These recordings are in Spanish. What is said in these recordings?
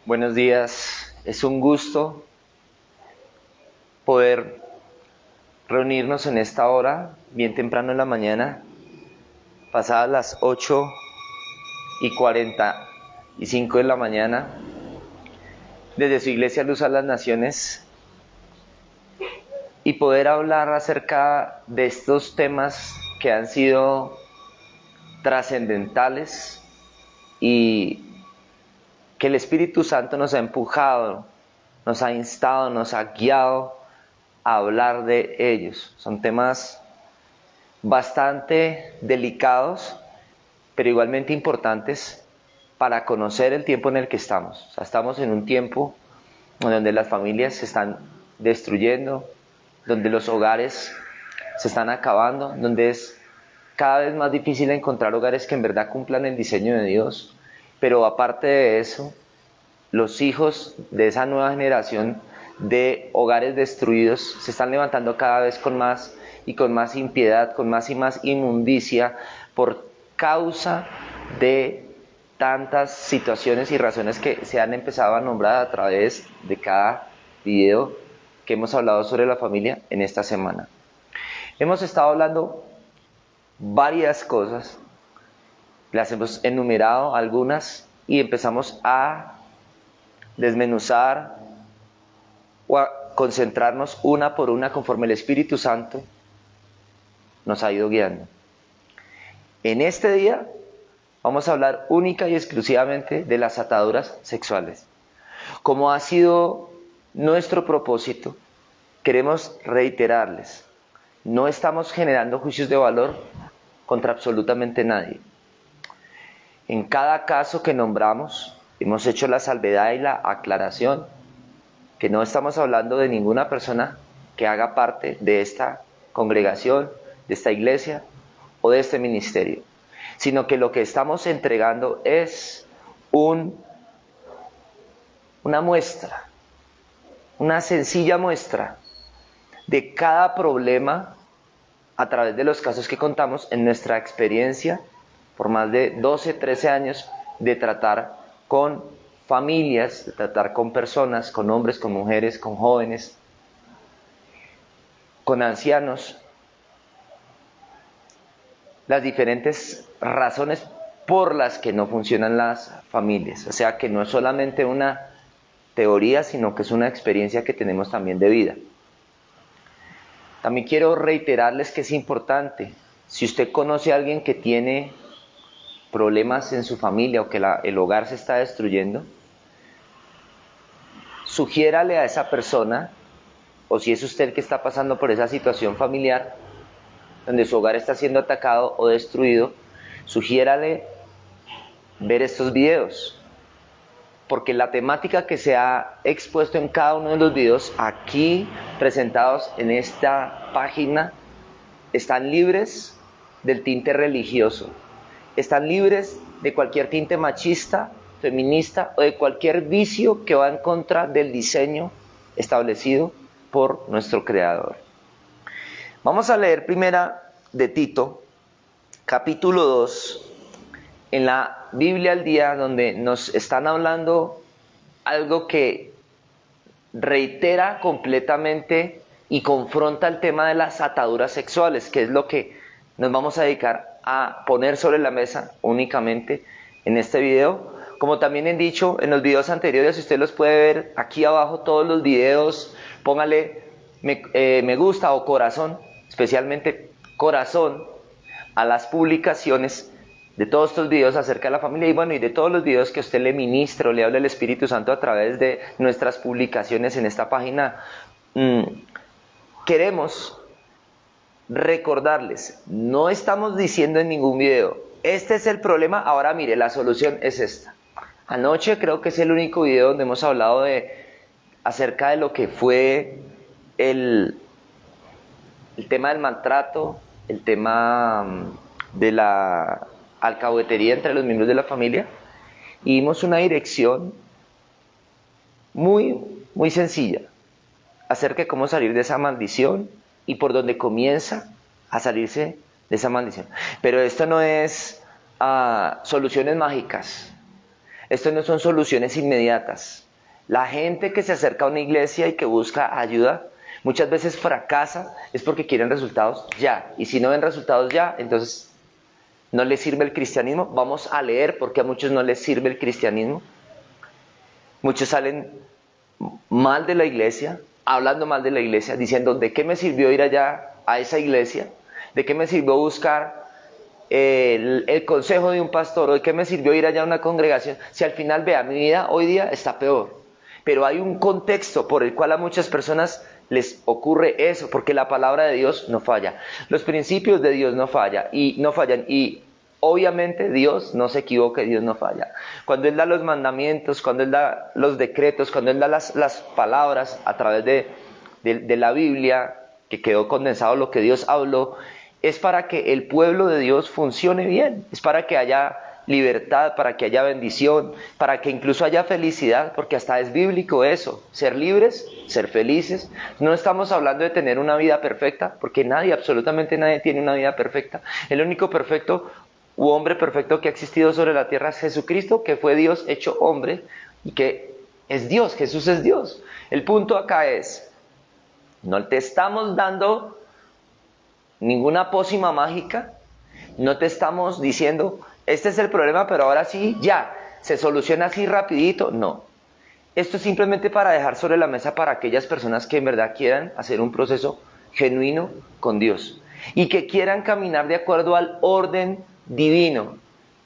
Buenos días, es un gusto poder reunirnos en esta hora, bien temprano en la mañana, pasadas las 8:45 de la mañana, desde su iglesia Luz a las Naciones, y poder hablar acerca de estos temas que han sido trascendentales y que el Espíritu Santo nos ha empujado, nos ha instado, nos ha guiado a hablar de ellos. Son temas bastante delicados, pero igualmente importantes para conocer el tiempo en el que estamos. O sea, estamos en un tiempo donde las familias se están destruyendo, donde los hogares se están acabando, donde es cada vez más difícil encontrar hogares que en verdad cumplan el diseño de Dios. Pero aparte de eso, los hijos de esa nueva generación de hogares destruidos se están levantando cada vez con más y con más impiedad, con más y más inmundicia, por causa de tantas situaciones y razones que se han empezado a nombrar a través de cada video que hemos hablado sobre la familia en esta semana. Hemos estado hablando varias cosas, las hemos enumerado algunas y empezamos a desmenuzar o a concentrarnos una por una conforme el Espíritu Santo nos ha ido guiando. En este día vamos a hablar única y exclusivamente de las ataduras sexuales. Como ha sido nuestro propósito, queremos reiterarles, no estamos generando juicios de valor contra absolutamente nadie. En cada caso que nombramos, hemos hecho la salvedad y la aclaración que no estamos hablando de ninguna persona que haga parte de esta congregación, de esta iglesia o de este ministerio, sino que lo que estamos entregando es una muestra, una sencilla muestra de cada problema a través de los casos que contamos en nuestra experiencia por más de 12, 13 años de tratar con familias, de tratar con personas, con hombres, con mujeres, con jóvenes, con ancianos, las diferentes razones por las que no funcionan las familias. O sea que no es solamente una teoría, sino que es una experiencia que tenemos también de vida. También quiero reiterarles que es importante, si usted conoce a alguien que tiene problemas en su familia o que el hogar se está destruyendo, sugiérale a esa persona, o si es usted que está pasando por esa situación familiar donde su hogar está siendo atacado o destruido, sugiérale ver estos videos, porque la temática que se ha expuesto en cada uno de los videos aquí presentados en esta página están libres del tinte religioso, están libres de cualquier tinte machista, feminista o de cualquier vicio que va en contra del diseño establecido por nuestro Creador. Vamos a leer primera de Tito, capítulo 2, en la Biblia al día, donde nos están hablando algo que reitera completamente y confronta el tema de las ataduras sexuales, que es lo que nos vamos a dedicar a poner sobre la mesa únicamente en este video. Como también he dicho en los videos anteriores, usted los puede ver aquí abajo todos los videos, póngale me gusta o corazón, especialmente corazón, a las publicaciones de todos estos videos acerca de la familia y bueno, y de todos los videos que usted le ministra o le habla el Espíritu Santo a través de nuestras publicaciones en esta página. Queremos recordarles, no estamos diciendo en ningún video, este es el problema, ahora mire, la solución es esta. Anoche creo que es el único video donde hemos hablado acerca de lo que fue el tema del maltrato, el tema de la alcahuetería entre los miembros de la familia, y dimos una dirección muy, muy sencilla acerca de cómo salir de esa maldición y por dónde comienza a salirse de esa maldición. Pero esto no es soluciones mágicas. Esto no son soluciones inmediatas. La gente que se acerca a una iglesia y que busca ayuda, muchas veces fracasa, es porque quieren resultados ya. Y si no ven resultados ya, entonces no les sirve el cristianismo. Vamos a leer porque a muchos no les sirve el cristianismo. Muchos salen mal de la iglesia, hablando mal de la iglesia, diciendo, ¿de qué me sirvió ir allá a esa iglesia? ¿De qué me sirvió buscar el consejo de un pastor? ¿O de qué me sirvió ir allá a una congregación? Si al final, vea, mi vida hoy día está peor. Pero hay un contexto por el cual a muchas personas les ocurre eso, porque la palabra de Dios no falla. Los principios de Dios no fallan. Y obviamente Dios no se equivoca, Dios no falla. Cuando Él da los mandamientos, cuando Él da los decretos, cuando Él da las palabras a través de la Biblia, que quedó condensado lo que Dios habló, es para que el pueblo de Dios funcione bien, es para que haya libertad, para que haya bendición, para que incluso haya felicidad, porque hasta es bíblico eso, ser libres, ser felices. No estamos hablando de tener una vida perfecta, porque nadie, absolutamente nadie tiene una vida perfecta. El único perfecto u hombre perfecto que ha existido sobre la tierra es Jesucristo, que fue Dios hecho hombre y que es Dios, Jesús es Dios. El punto acá es, no te estamos dando ninguna pócima mágica, no te estamos diciendo, este es el problema, pero ahora sí, ya, se soluciona así rapidito. No. Esto es simplemente para dejar sobre la mesa para aquellas personas que en verdad quieran hacer un proceso genuino con Dios y que quieran caminar de acuerdo al orden divino.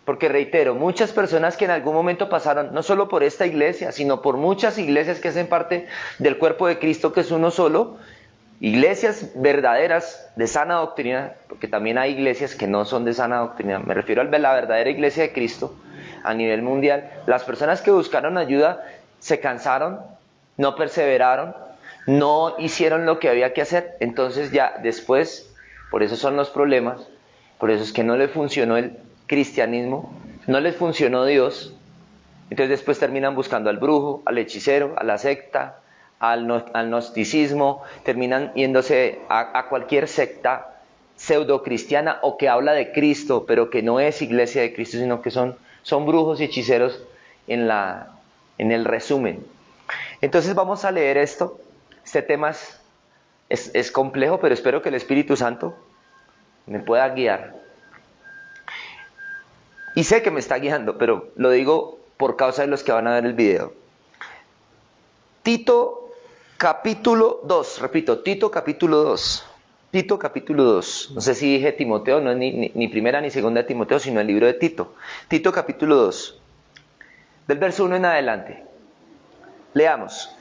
Porque reitero, muchas personas que en algún momento pasaron, no solo por esta iglesia, sino por muchas iglesias que hacen parte del cuerpo de Cristo, que es uno solo, iglesias verdaderas de sana doctrina, porque también hay iglesias que no son de sana doctrina, me refiero a la verdadera iglesia de Cristo a nivel mundial. Las personas que buscaron ayuda se cansaron, no perseveraron, no hicieron lo que había que hacer, entonces ya después, por eso son los problemas, por eso es que no les funcionó el cristianismo, no les funcionó Dios, entonces después terminan buscando al brujo, al hechicero, a la secta, al gnosticismo, terminan yéndose a cualquier secta pseudo-cristiana o que habla de Cristo, pero que no es iglesia de Cristo, sino que son brujos y hechiceros en el resumen. Entonces vamos a leer esto. Este tema es complejo, pero espero que el Espíritu Santo me pueda guiar. Y sé que me está guiando, pero lo digo por causa de los que van a ver el video. Tito capítulo 2, repito, Tito capítulo 2. Tito capítulo 2. No sé si dije Timoteo, no es ni primera ni segunda de Timoteo, sino el libro de Tito. Tito capítulo 2. Del verso 1 en adelante. Leamos.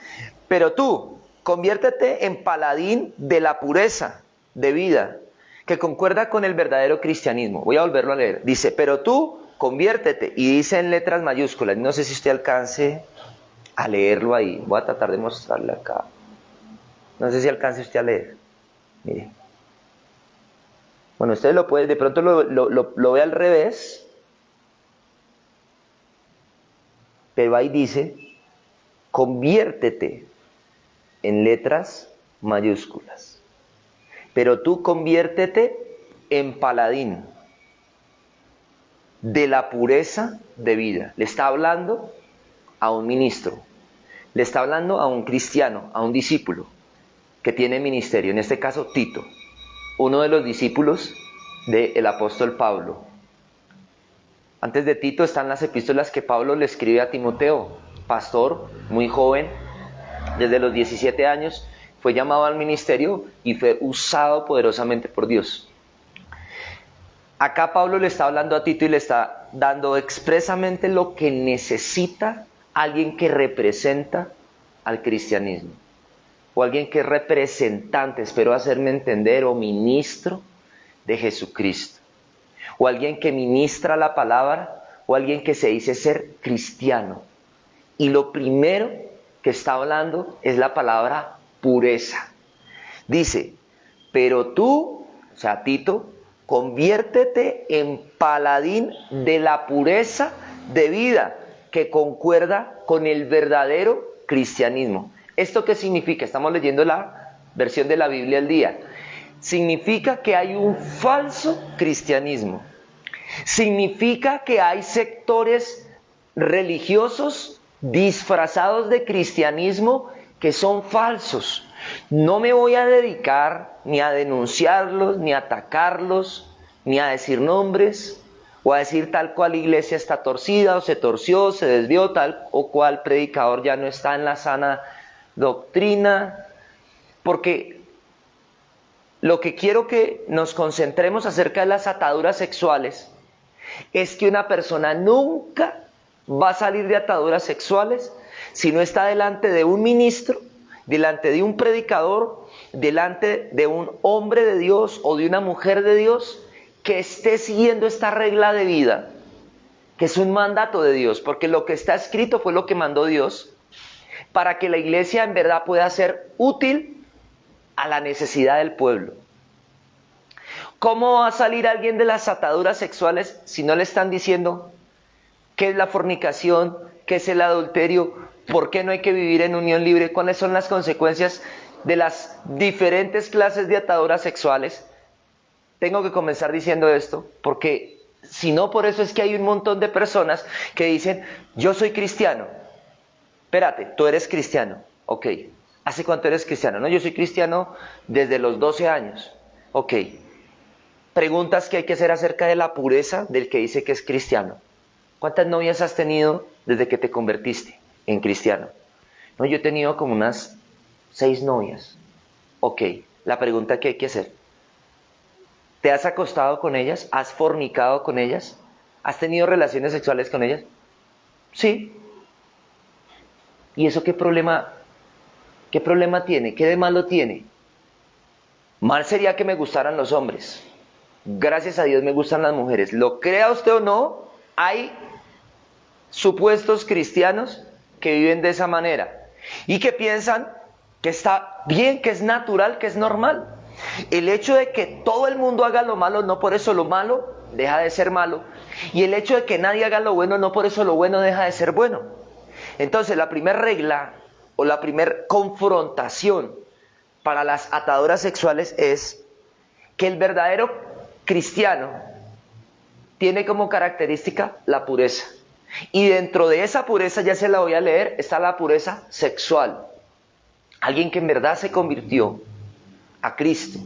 Pero tú, conviértete en paladín de la pureza de vida, que concuerda con el verdadero cristianismo. Voy a volverlo a leer. Dice, pero tú, conviértete. Y dice en letras mayúsculas. No sé si usted alcance a leerlo ahí. Voy a tratar de mostrarle acá. No sé si alcance usted a leer. Mire. Bueno, usted lo puede, de pronto lo ve al revés. Pero ahí dice, conviértete en letras mayúsculas. Pero tú conviértete en paladín de la pureza de vida. Le está hablando a un ministro, le está hablando a un cristiano, a un discípulo que tiene ministerio, en este caso Tito, uno de los discípulos del apóstol Pablo. Antes de Tito están las epístolas que Pablo le escribe a Timoteo, pastor muy joven, desde los 17 años, fue llamado al ministerio y fue usado poderosamente por Dios. Acá Pablo le está hablando a Tito y le está dando expresamente lo que necesita alguien que representa al cristianismo, o alguien que es representante, espero hacerme entender, o ministro de Jesucristo, o alguien que ministra la palabra, o alguien que se dice ser cristiano. Y lo primero que está hablando es la palabra pureza. Dice, pero tú, o sea, Tito, conviértete en paladín de la pureza de vida que concuerda con el verdadero cristianismo. ¿Esto qué significa? Estamos leyendo la versión de la Biblia al día. Significa que hay un falso cristianismo. Significa que hay sectores religiosos disfrazados de cristianismo que son falsos. No me voy a dedicar ni a denunciarlos, ni a atacarlos, ni a decir nombres, o a decir tal cual iglesia está torcida, o se torció, se desvió, tal o cual predicador ya no está en la sana doctrina, porque lo que quiero que nos concentremos acerca de las ataduras sexuales es que una persona nunca va a salir de ataduras sexuales si no está delante de un ministro, delante de un predicador, delante de un hombre de Dios o de una mujer de Dios que esté siguiendo esta regla de vida, que es un mandato de Dios, porque lo que está escrito fue lo que mandó Dios, para que la iglesia en verdad pueda ser útil a la necesidad del pueblo. ¿Cómo va a salir alguien de las ataduras sexuales si no le están diciendo qué es la fornicación, qué es el adulterio, por qué no hay que vivir en unión libre, cuáles son las consecuencias de las diferentes clases de ataduras sexuales? Tengo que comenzar diciendo esto, porque si no, por eso es que hay un montón de personas que dicen, yo soy cristiano. Espérate, tú eres cristiano. Ok. ¿Hace cuánto eres cristiano? No, yo soy cristiano desde los 12 años. Ok. Preguntas que hay que hacer acerca de la pureza del que dice que es cristiano. ¿Cuántas novias has tenido desde que te convertiste en cristiano? No, yo he tenido como unas 6 novias. Ok. La pregunta que hay que hacer. ¿Te has acostado con ellas? ¿Has fornicado con ellas? ¿Has tenido relaciones sexuales con ellas? Sí. ¿Y eso qué problema tiene? ¿Qué de malo tiene? Mal sería que me gustaran los hombres. Gracias a Dios me gustan las mujeres. Lo crea usted o no, hay supuestos cristianos que viven de esa manera y que piensan que está bien, que es natural, que es normal. El hecho de que todo el mundo haga lo malo, no por eso lo malo deja de ser malo. Y el hecho de que nadie haga lo bueno, no por eso lo bueno deja de ser bueno. Entonces, la primera regla o la primera confrontación para las ataduras sexuales es que el verdadero cristiano tiene como característica la pureza. Y dentro de esa pureza, ya se la voy a leer, está la pureza sexual. Alguien que en verdad se convirtió a Cristo.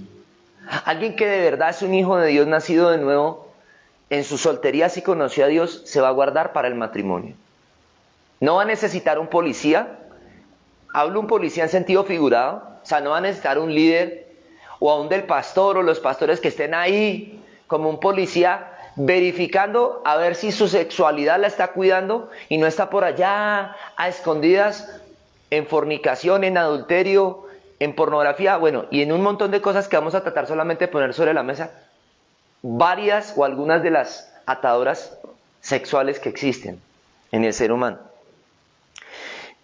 Alguien que de verdad es un hijo de Dios nacido de nuevo, en su soltería si conoció a Dios, se va a guardar para el matrimonio. No va a necesitar un policía. Hablo un policía en sentido figurado. O sea, no va a necesitar un líder o a un del pastor o los pastores que estén ahí como un policía verificando a ver si su sexualidad la está cuidando y no está por allá a escondidas en fornicación, en adulterio, en pornografía, bueno, y en un montón de cosas que vamos a tratar solamente de poner sobre la mesa varias o algunas de las ataduras sexuales que existen en el ser humano.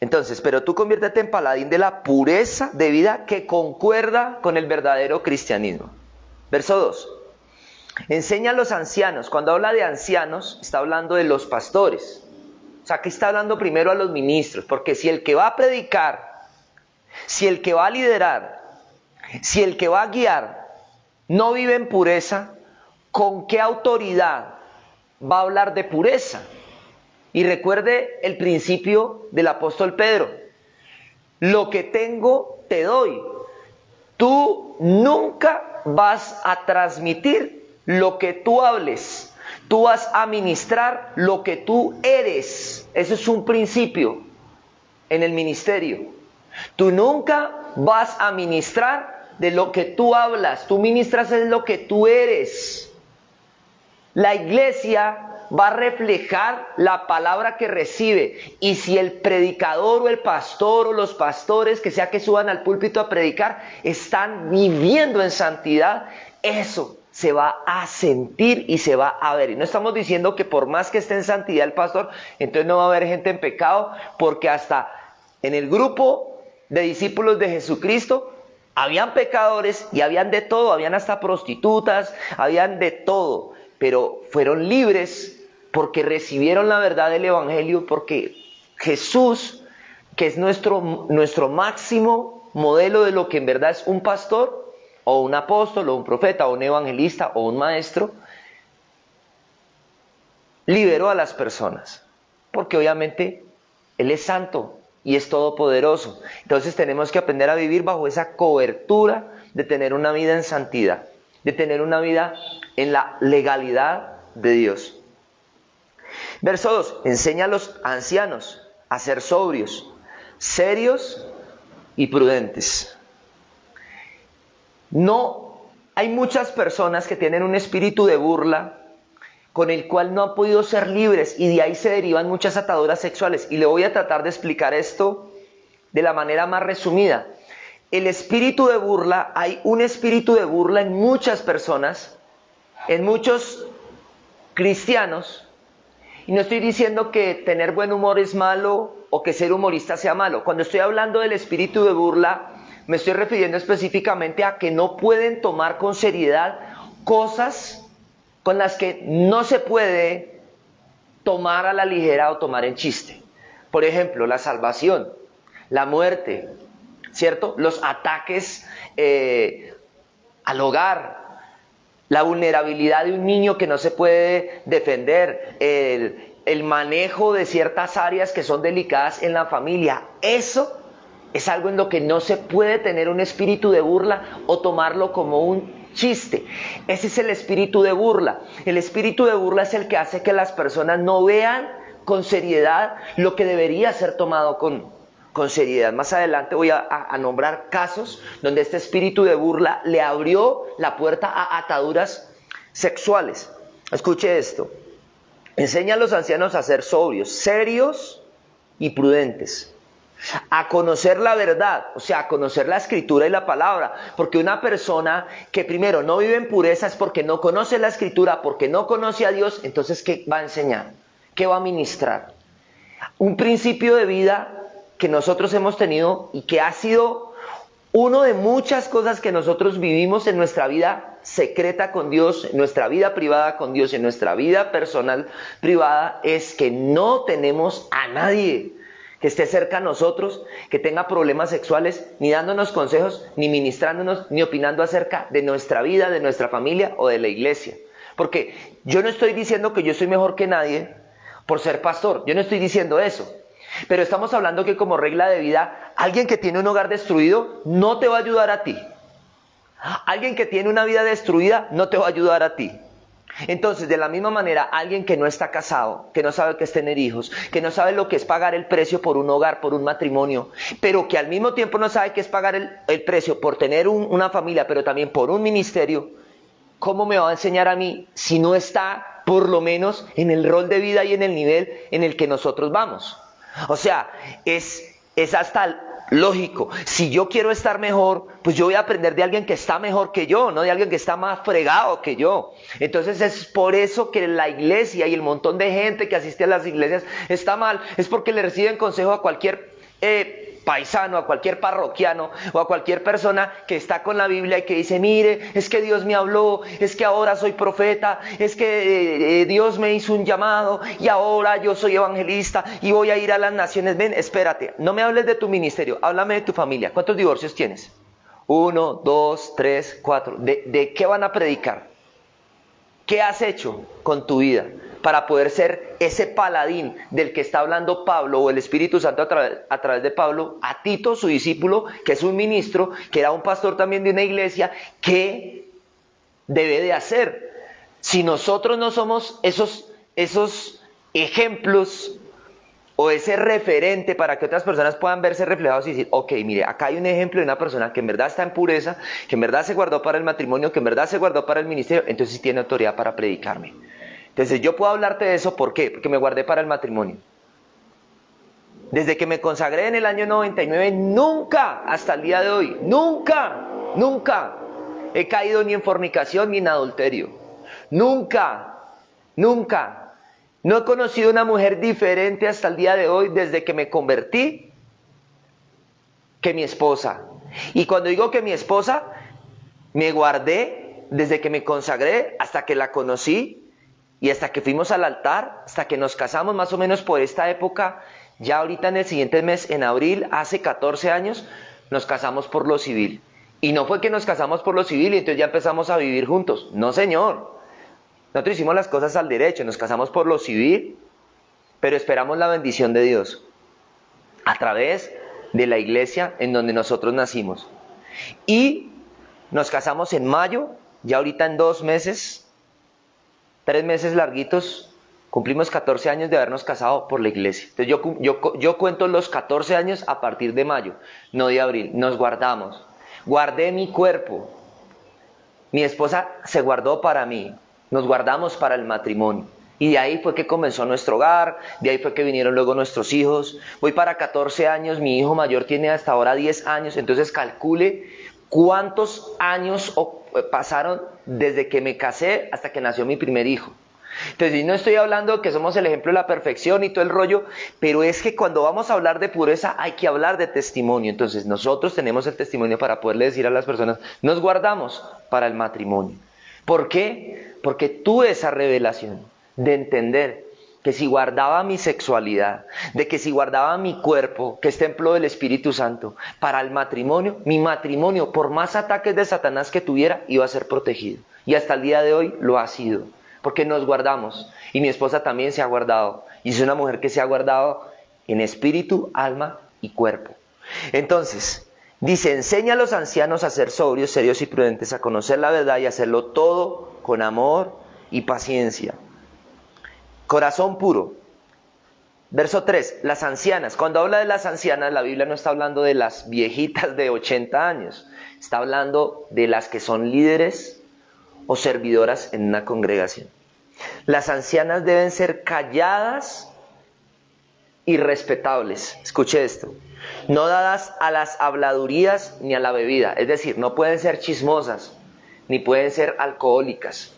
Entonces, pero tú conviértete en paladín de la pureza de vida que concuerda con el verdadero cristianismo. Verso 2. Enseña a los ancianos. Cuando habla de ancianos, está hablando de los pastores. O sea, aquí está hablando primero a los ministros, porque si el que va a predicar, si el que va a liderar, si el que va a guiar no vive en pureza, ¿con qué autoridad va a hablar de pureza? Y recuerde el principio del apóstol Pedro. Lo que tengo te doy. Tú nunca vas a transmitir lo que tú hables. Tú vas a ministrar lo que tú eres. Eso es un principio en el ministerio. Tú nunca vas a ministrar de lo que tú hablas. Tú ministras es lo que tú eres. La iglesia va a reflejar la palabra que recibe. Y si el predicador o el pastor o los pastores que sea que suban al púlpito a predicar están viviendo en santidad, eso se va a sentir y se va a ver. Y no estamos diciendo que por más que esté en santidad el pastor, entonces no va a haber gente en pecado, porque hasta en el grupo de discípulos de Jesucristo habían pecadores y habían de todo, habían hasta prostitutas, habían de todo, pero fueron libres porque recibieron la verdad del evangelio, porque Jesús, que es nuestro máximo modelo de lo que en verdad es un pastor, o un apóstol, o un profeta, o un evangelista, o un maestro, liberó a las personas. porque obviamente Él es santo y es todopoderoso. Entonces tenemos que aprender a vivir bajo esa cobertura de tener una vida en santidad, de tener una vida en la legalidad de Dios. Verso 2, enseña a los ancianos a ser sobrios, serios y prudentes. No, hay muchas personas que tienen un espíritu de burla con el cual no han podido ser libres y de ahí se derivan muchas ataduras sexuales. Y le voy a tratar de explicar esto de la manera más resumida. El espíritu de burla, hay un espíritu de burla en muchas personas, en muchos cristianos. Y no estoy diciendo que tener buen humor es malo o que ser humorista sea malo. Cuando estoy hablando del espíritu de burla, me estoy refiriendo específicamente a que no pueden tomar con seriedad cosas con las que no se puede tomar a la ligera o tomar en chiste. Por ejemplo, la salvación, la muerte, ¿cierto? Los ataques al hogar, la vulnerabilidad de un niño que no se puede defender, el manejo de ciertas áreas que son delicadas en la familia. Eso es algo en lo que no se puede tener un espíritu de burla o tomarlo como un chiste. Ese es el espíritu de burla. El espíritu de burla es el que hace que las personas no vean con seriedad lo que debería ser tomado con seriedad. Más adelante voy a nombrar casos donde este espíritu de burla le abrió la puerta a ataduras sexuales. Escuche esto. Enseña a los ancianos a ser sobrios, serios y prudentes. A conocer la verdad, o sea, a conocer la escritura y la palabra, porque una persona que primero no vive en pureza es porque no conoce la escritura, porque no conoce a Dios. Entonces, ¿qué va a enseñar? ¿Qué va a ministrar? Un principio de vida que nosotros hemos tenido y que ha sido uno de muchas cosas que nosotros vivimos en nuestra vida secreta con Dios, en nuestra vida privada con Dios, en nuestra vida personal privada, es que no tenemos a nadie que esté cerca a nosotros, que tenga problemas sexuales, ni dándonos consejos, ni ministrándonos, ni opinando acerca de nuestra vida, de nuestra familia o de la iglesia. Porque yo no estoy diciendo que yo soy mejor que nadie por ser pastor, yo no estoy diciendo eso. Pero estamos hablando que como regla de vida, alguien que tiene un hogar destruido no te va a ayudar a ti. Alguien que tiene una vida destruida no te va a ayudar a ti. Entonces, de la misma manera, alguien que no está casado, que no sabe qué es tener hijos, que no sabe lo que es pagar el precio por un hogar, por un matrimonio, pero que al mismo tiempo no sabe qué es pagar el precio por tener una familia, pero también por un ministerio, ¿cómo me va a enseñar a mí si no está por lo menos en el rol de vida y en el nivel en el que nosotros vamos? O sea, es hasta lógico. Si yo quiero estar mejor, pues yo voy a aprender de alguien que está mejor que yo, no de alguien que está más fregado que yo. Entonces es por eso que la iglesia y el montón de gente que asiste a las iglesias está mal. Es porque le reciben consejo a cualquier paisano, a cualquier parroquiano o a cualquier persona que está con la Biblia y que dice, mire, es que Dios me habló, es que ahora soy profeta, es que Dios me hizo un llamado y ahora yo soy evangelista y voy a ir a las naciones. Ven, espérate, no me hables de tu ministerio, háblame de tu familia. ¿Cuántos divorcios tienes? 1, 2, 3, 4. ¿De qué van a predicar? ¿Qué has hecho con tu vida para poder ser ese paladín del que está hablando Pablo o el Espíritu Santo a través de Pablo a Tito, su discípulo, que es un ministro, que era un pastor también de una iglesia? ¿Qué debe de hacer? Si nosotros no somos esos ejemplos o ese referente para que otras personas puedan verse reflejados y decir, ok, mire, acá hay un ejemplo de una persona que en verdad está en pureza, que en verdad se guardó para el matrimonio, que en verdad se guardó para el ministerio, entonces sí tiene autoridad para predicarme. Entonces yo puedo hablarte de eso, ¿por qué? Porque me guardé para el matrimonio. Desde que me consagré en el año 99, nunca, hasta el día de hoy, nunca he caído ni en fornicación ni en adulterio. Nunca. No he conocido una mujer diferente hasta el día de hoy, desde que me convertí, que mi esposa. Y cuando digo que mi esposa, me guardé desde que me consagré hasta que la conocí y hasta que fuimos al altar, hasta que nos casamos más o menos por esta época. Ya ahorita en el siguiente mes, en abril, hace 14 años, nos casamos por lo civil. Y no fue que nos casamos por lo civil y entonces ya empezamos a vivir juntos. No, señor. Nosotros hicimos las cosas al derecho, nos casamos por lo civil, pero esperamos la bendición de Dios a través de la iglesia en donde nosotros nacimos. Y nos casamos en mayo, ya ahorita en 2 meses, 3 meses larguitos, cumplimos 14 años de habernos casado por la iglesia. Entonces yo cuento los 14 años a partir de mayo, no de abril. Nos guardamos. Guardé mi cuerpo. Mi esposa se guardó para mí. Nos guardamos para el matrimonio. Y de ahí fue que comenzó nuestro hogar, de ahí fue que vinieron luego nuestros hijos. Voy para 14 años, mi hijo mayor tiene hasta ahora 10 años, entonces calcule cuántos años pasaron desde que me casé hasta que nació mi primer hijo. Entonces, no estoy hablando que somos el ejemplo de la perfección y todo el rollo, pero es que cuando vamos a hablar de pureza hay que hablar de testimonio. Entonces, nosotros tenemos el testimonio para poderle decir a las personas, nos guardamos para el matrimonio. ¿Por qué? Porque tuve esa revelación de entender que si guardaba mi sexualidad, de que si guardaba mi cuerpo, que es templo del Espíritu Santo, para el matrimonio, mi matrimonio, por más ataques de Satanás que tuviera, iba a ser protegido. Y hasta el día de hoy lo ha sido. Porque nos guardamos, y mi esposa también se ha guardado, y es una mujer que se ha guardado en espíritu, alma y cuerpo. Entonces, dice, enseña a los ancianos a ser sobrios, serios y prudentes, a conocer la verdad y a hacerlo todo con amor y paciencia. Corazón puro. Verso 3, las ancianas. Cuando habla de las ancianas, la Biblia no está hablando de las viejitas de 80 años, está hablando de las que son líderes o servidoras en una congregación. Las ancianas deben ser calladas y respetables. Escuche esto. No dadas a las habladurías ni a la bebida. Es decir, no pueden ser chismosas, ni pueden ser alcohólicas.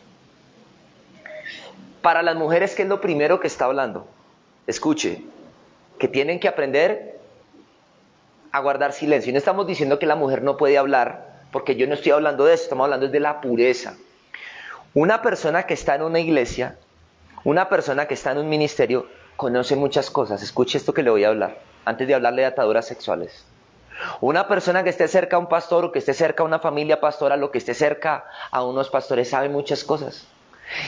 Para las mujeres, ¿qué es lo primero que está hablando? Escuche, que tienen que aprender a guardar silencio. Y no estamos diciendo que la mujer no puede hablar, porque yo no estoy hablando de eso, estamos hablando de la pureza. Una persona que está en una iglesia, una persona que está en un ministerio, conoce muchas cosas. Escuche esto que le voy a hablar, antes de hablarle de ataduras sexuales. Una persona que esté cerca a un pastor, o que esté cerca a una familia pastoral, o que esté cerca a unos pastores, sabe muchas cosas.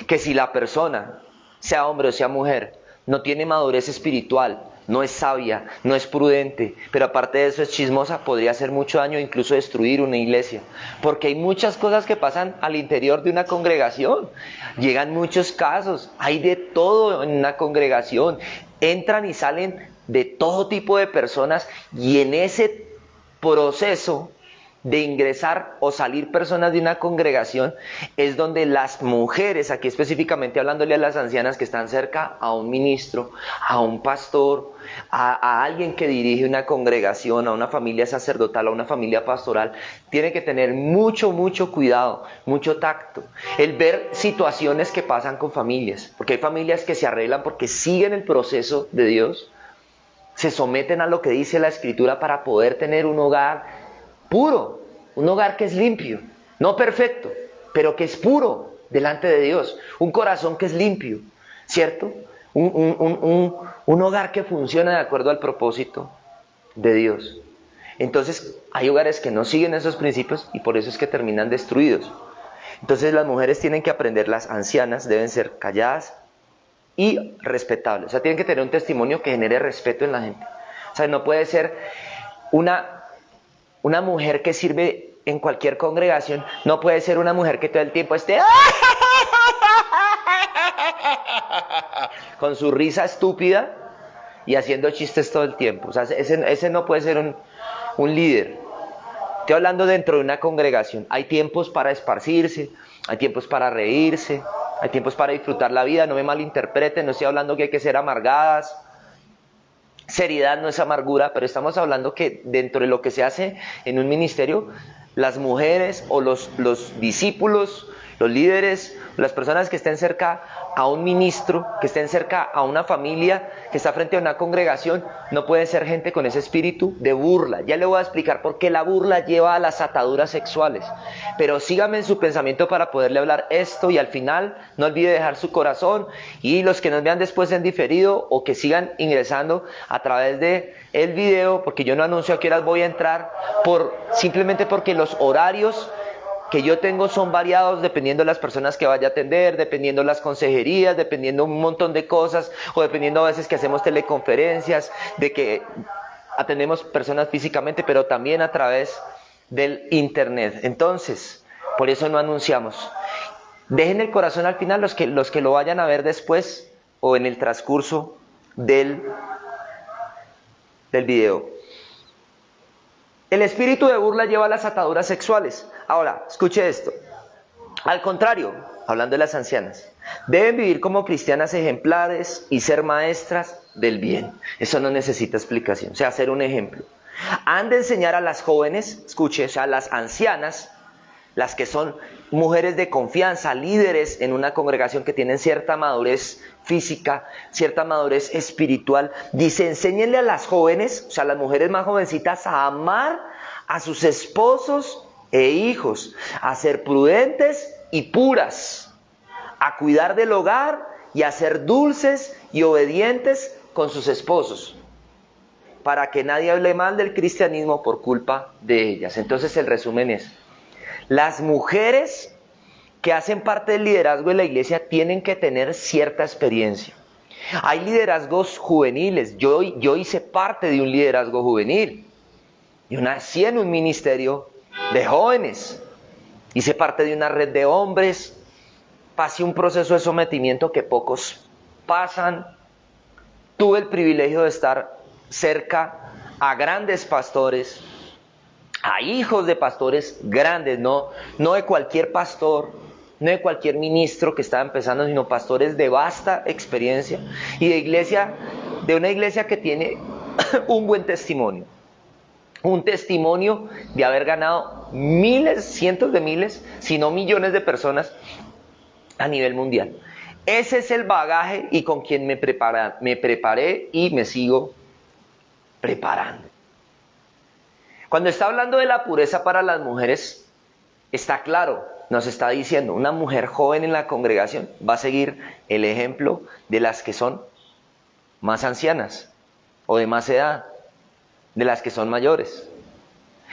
Que si la persona, sea hombre o sea mujer, no tiene madurez espiritual, no es sabia, no es prudente, pero aparte de eso es chismosa, podría hacer mucho daño, incluso destruir una iglesia. Porque hay muchas cosas que pasan al interior de una congregación. Llegan muchos casos, hay de todo en una congregación. Entran y salen de todo tipo de personas, y en ese proceso de ingresar o salir personas de una congregación es donde las mujeres, aquí específicamente hablándole a las ancianas que están cerca a un ministro, a un pastor, a alguien que dirige una congregación, a una familia sacerdotal, a una familia pastoral, tiene que tener mucho cuidado, mucho tacto, el ver situaciones que pasan con familias, porque hay familias que se arreglan porque siguen el proceso de Dios, se someten a lo que dice la Escritura para poder tener un hogar puro, un hogar que es limpio, no perfecto, pero que es puro delante de Dios, un corazón que es limpio, ¿cierto? Un hogar que funciona de acuerdo al propósito de Dios. Entonces hay hogares que no siguen esos principios y por eso es que terminan destruidos. Entonces las mujeres tienen que aprender, las ancianas deben ser calladas y respetables, o sea, tienen que tener un testimonio que genere respeto en la gente. O sea, no puede ser una mujer que sirve en cualquier congregación, no puede ser una mujer que todo el tiempo esté con su risa estúpida y haciendo chistes todo el tiempo. O sea, ese no puede ser un líder. Estoy hablando dentro de una congregación. Hay tiempos para esparcirse, hay tiempos para reírse, hay tiempos para disfrutar la vida. No me malinterpreten, no estoy hablando que hay que ser amargadas. Seriedad no es amargura, pero estamos hablando que dentro de lo que se hace en un ministerio, las mujeres o los discípulos, los líderes, las personas que estén cerca a un ministro, que estén cerca a una familia, que está frente a una congregación, no pueden ser gente con ese espíritu de burla. Ya le voy a explicar por qué la burla lleva a las ataduras sexuales. Pero sígame en su pensamiento para poderle hablar esto, y al final no olvide dejar su corazón, y los que nos vean después en diferido o que sigan ingresando a través de el video, porque yo no anuncio a qué horas voy a entrar, simplemente porque los horarios que yo tengo son variados dependiendo de las personas que vaya a atender, dependiendo de las consejerías, dependiendo un montón de cosas, o dependiendo a veces que hacemos teleconferencias, de que atendemos personas físicamente, pero también a través del internet. Entonces, por eso no anunciamos. Dejen el corazón al final los que lo vayan a ver después o en el transcurso del video. El espíritu de burla lleva a las ataduras sexuales. Ahora, escuche esto. Al contrario, hablando de las ancianas, deben vivir como cristianas ejemplares y ser maestras del bien. Eso no necesita explicación, o sea, ser un ejemplo. Han de enseñar a las jóvenes, escuche, o sea, las ancianas, las que son mujeres de confianza, líderes en una congregación que tienen cierta madurez física, cierta madurez espiritual. Dice, enséñenle a las jóvenes, o sea, a las mujeres más jovencitas, a amar a sus esposos e hijos, a ser prudentes y puras, a cuidar del hogar y a ser dulces y obedientes con sus esposos, para que nadie hable mal del cristianismo por culpa de ellas. Entonces el resumen es, las mujeres que hacen parte del liderazgo de la iglesia tienen que tener cierta experiencia. Hay liderazgos juveniles. Yo hice parte de un liderazgo juvenil. Yo nací en un ministerio de jóvenes. Hice parte de una red de hombres. Pasé un proceso de sometimiento que pocos pasan. Tuve el privilegio de estar cerca a grandes pastores, a hijos de pastores grandes, no de cualquier pastor, no de cualquier ministro que estaba empezando, sino pastores de vasta experiencia y de una iglesia que tiene un buen testimonio. Un testimonio de haber ganado miles, cientos de miles, si no millones de personas a nivel mundial. Ese es el bagaje y con quien me preparé y me sigo preparando. Cuando está hablando de la pureza para las mujeres, está claro, nos está diciendo, una mujer joven en la congregación va a seguir el ejemplo de las que son más ancianas o de más edad, de las que son mayores.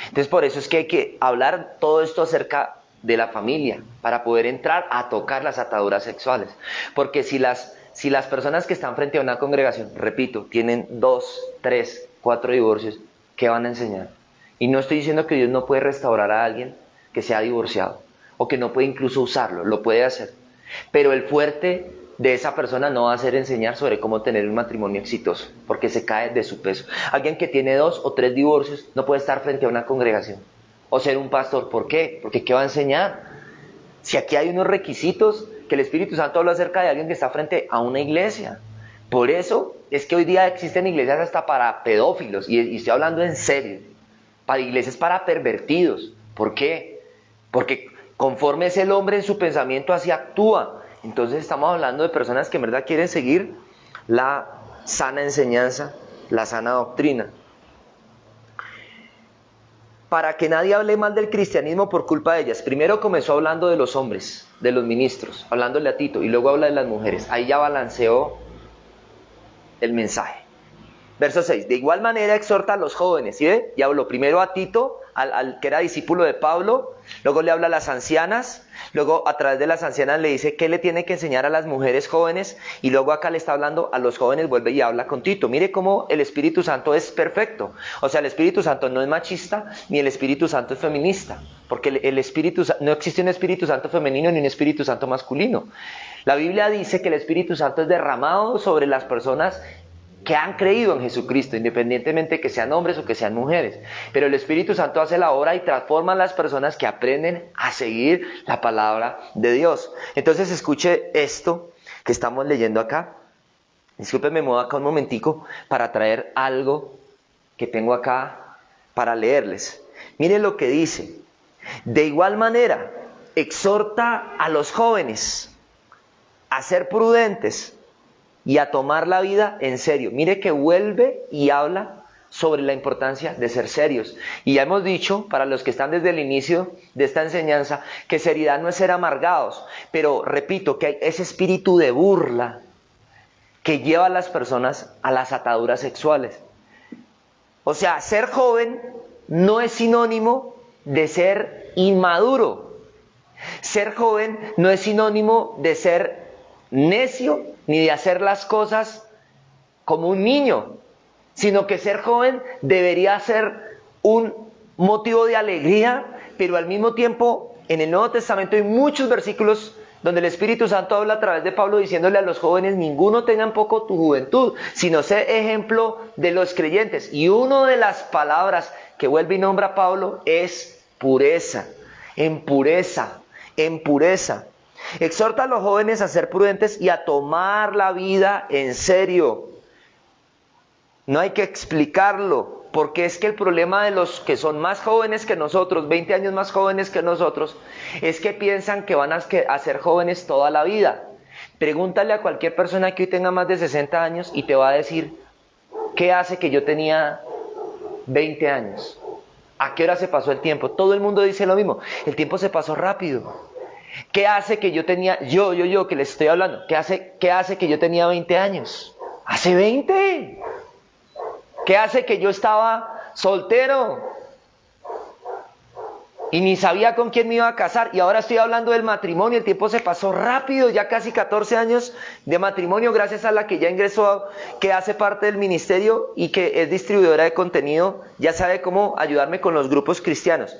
Entonces por eso es que hay que hablar todo esto acerca de la familia, para poder entrar a tocar las ataduras sexuales. Porque si las personas que están frente a una congregación, repito, tienen 2, 3, 4 divorcios, ¿qué van a enseñar? Y no estoy diciendo que Dios no puede restaurar a alguien que se ha divorciado, o que no puede incluso usarlo, lo puede hacer. Pero el fuerte de esa persona no va a ser enseñar sobre cómo tener un matrimonio exitoso, porque se cae de su peso. Alguien que tiene 2 o 3 divorcios no puede estar frente a una congregación, o ser un pastor. ¿Por qué? Porque ¿qué va a enseñar? Si aquí hay unos requisitos que el Espíritu Santo habla acerca de alguien que está frente a una iglesia. Por eso es que hoy día existen iglesias hasta para pedófilos, y estoy hablando en serio, para iglesias para pervertidos. ¿Por qué? Porque conforme es el hombre en su pensamiento, así actúa. Entonces estamos hablando de personas que en verdad quieren seguir la sana enseñanza, la sana doctrina. Para que nadie hable mal del cristianismo por culpa de ellas. Primero comenzó hablando de los hombres, de los ministros, hablándole a Tito, y luego habla de las mujeres. Ahí ya balanceó el mensaje. Verso 6. De igual manera exhorta a los jóvenes. ¿Sí ve? Y habló primero a Tito, al que era discípulo de Pablo. Luego le habla a las ancianas. Luego a través de las ancianas le dice qué le tiene que enseñar a las mujeres jóvenes. Y luego acá le está hablando a los jóvenes, vuelve y habla con Tito. Mire cómo el Espíritu Santo es perfecto. O sea, el Espíritu Santo no es machista, ni el Espíritu Santo es feminista. Porque no existe un Espíritu Santo femenino ni un Espíritu Santo masculino. La Biblia dice que el Espíritu Santo es derramado sobre las personas que han creído en Jesucristo, independientemente que sean hombres o que sean mujeres. Pero el Espíritu Santo hace la obra y transforma a las personas que aprenden a seguir la palabra de Dios. Entonces escuche esto que estamos leyendo acá. Discúlpenme, me muevo acá un momentico para traer algo que tengo acá para leerles. Miren lo que dice. De igual manera, exhorta a los jóvenes a ser prudentes y a tomar la vida en serio. Mire que vuelve y habla sobre la importancia de ser serios. Y ya hemos dicho, para los que están desde el inicio de esta enseñanza, que seriedad no es ser amargados. Pero repito, que hay ese espíritu de burla que lleva a las personas a las ataduras sexuales. O sea, ser joven no es sinónimo de ser inmaduro. Ser joven no es sinónimo de ser necio ni de hacer las cosas como un niño, sino que ser joven debería ser un motivo de alegría, pero al mismo tiempo en el Nuevo Testamento hay muchos versículos donde el Espíritu Santo habla a través de Pablo diciéndole a los jóvenes: ninguno tenga en poco tu juventud, sino sé ejemplo de los creyentes. Y una de las palabras que vuelve y nombra a Pablo es pureza, en pureza, en pureza. Exhorta a los jóvenes a ser prudentes y a tomar la vida en serio. No hay que explicarlo, porque es que el problema de los que son más jóvenes que nosotros, 20 años más jóvenes que nosotros, es que piensan que van a ser jóvenes toda la vida. Pregúntale a cualquier persona que hoy tenga más de 60 años y te va a decir: ¿qué hace que yo tenía 20 años? ¿A qué hora se pasó el tiempo? Todo el mundo dice lo mismo: el tiempo se pasó rápido. ¿Qué hace que yo tenía, yo que les estoy hablando, qué hace que yo tenía 20 años? ¿Hace 20? ¿Qué hace que yo estaba soltero y ni sabía con quién me iba a casar? Y ahora estoy hablando del matrimonio. El tiempo se pasó rápido, ya casi 14 años de matrimonio, gracias a la que ya ingresó, que hace parte del ministerio y que es distribuidora de contenido, ya sabe cómo ayudarme con los grupos cristianos.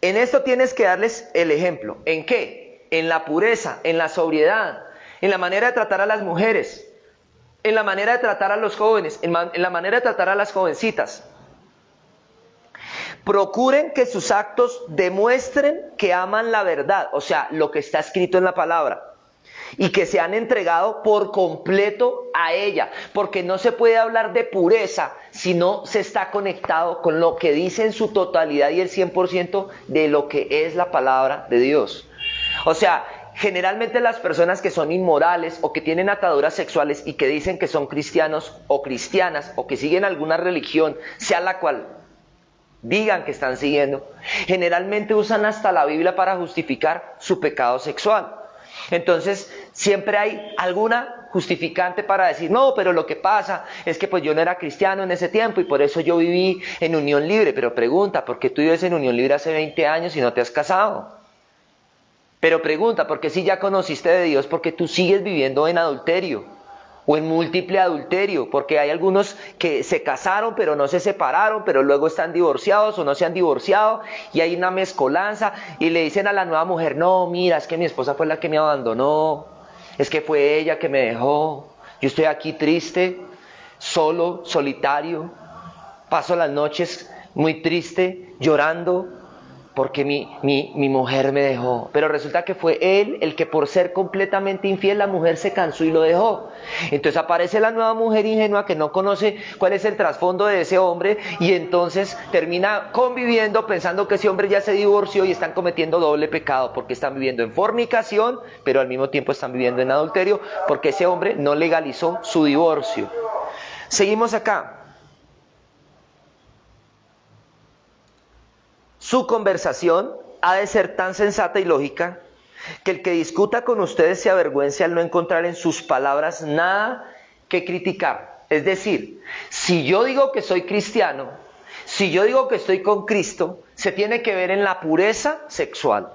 En esto tienes que darles el ejemplo. ¿En qué? En la pureza, en la sobriedad, en la manera de tratar a las mujeres, en la manera de tratar a los jóvenes, en la manera de tratar a las jovencitas. Procuren que sus actos demuestren que aman la verdad, o sea, lo que está escrito en la palabra, y que se han entregado por completo a ella, porque no se puede hablar de pureza si no se está conectado con lo que dice en su totalidad y el 100% de lo que es la palabra de Dios. O sea, generalmente las personas que son inmorales o que tienen ataduras sexuales y que dicen que son cristianos o cristianas o que siguen alguna religión, sea la cual digan que están siguiendo, generalmente usan hasta la Biblia para justificar su pecado sexual. Entonces siempre hay alguna justificante para decir: no, pero lo que pasa es que pues yo no era cristiano en ese tiempo y por eso yo viví en unión libre. Pero pregunta: ¿por qué tú vives en unión libre hace 20 años y no te has casado? Pero pregunta: ¿por qué si ya conociste de Dios, por qué tú sigues viviendo en adulterio o en múltiple adulterio? Porque hay algunos que se casaron pero no se separaron, pero luego están divorciados o no se han divorciado y hay una mezcolanza y le dicen a la nueva mujer: no, mira, es que mi esposa fue la que me abandonó, es que fue ella que me dejó, yo estoy aquí triste, solo, solitario, paso las noches muy triste, llorando, porque mi mujer me dejó. Pero resulta que fue él el que, por ser completamente infiel, la mujer se cansó y lo dejó. Entonces aparece la nueva mujer ingenua que no conoce cuál es el trasfondo de ese hombre y entonces termina conviviendo pensando que ese hombre ya se divorció y están cometiendo doble pecado, porque están viviendo en fornicación pero al mismo tiempo están viviendo en adulterio, porque ese hombre no legalizó su divorcio. Seguimos acá. Su conversación ha de ser tan sensata y lógica que el que discuta con ustedes se avergüence al no encontrar en sus palabras nada que criticar. Es decir, si yo digo que soy cristiano, si yo digo que estoy con Cristo, se tiene que ver en la pureza sexual,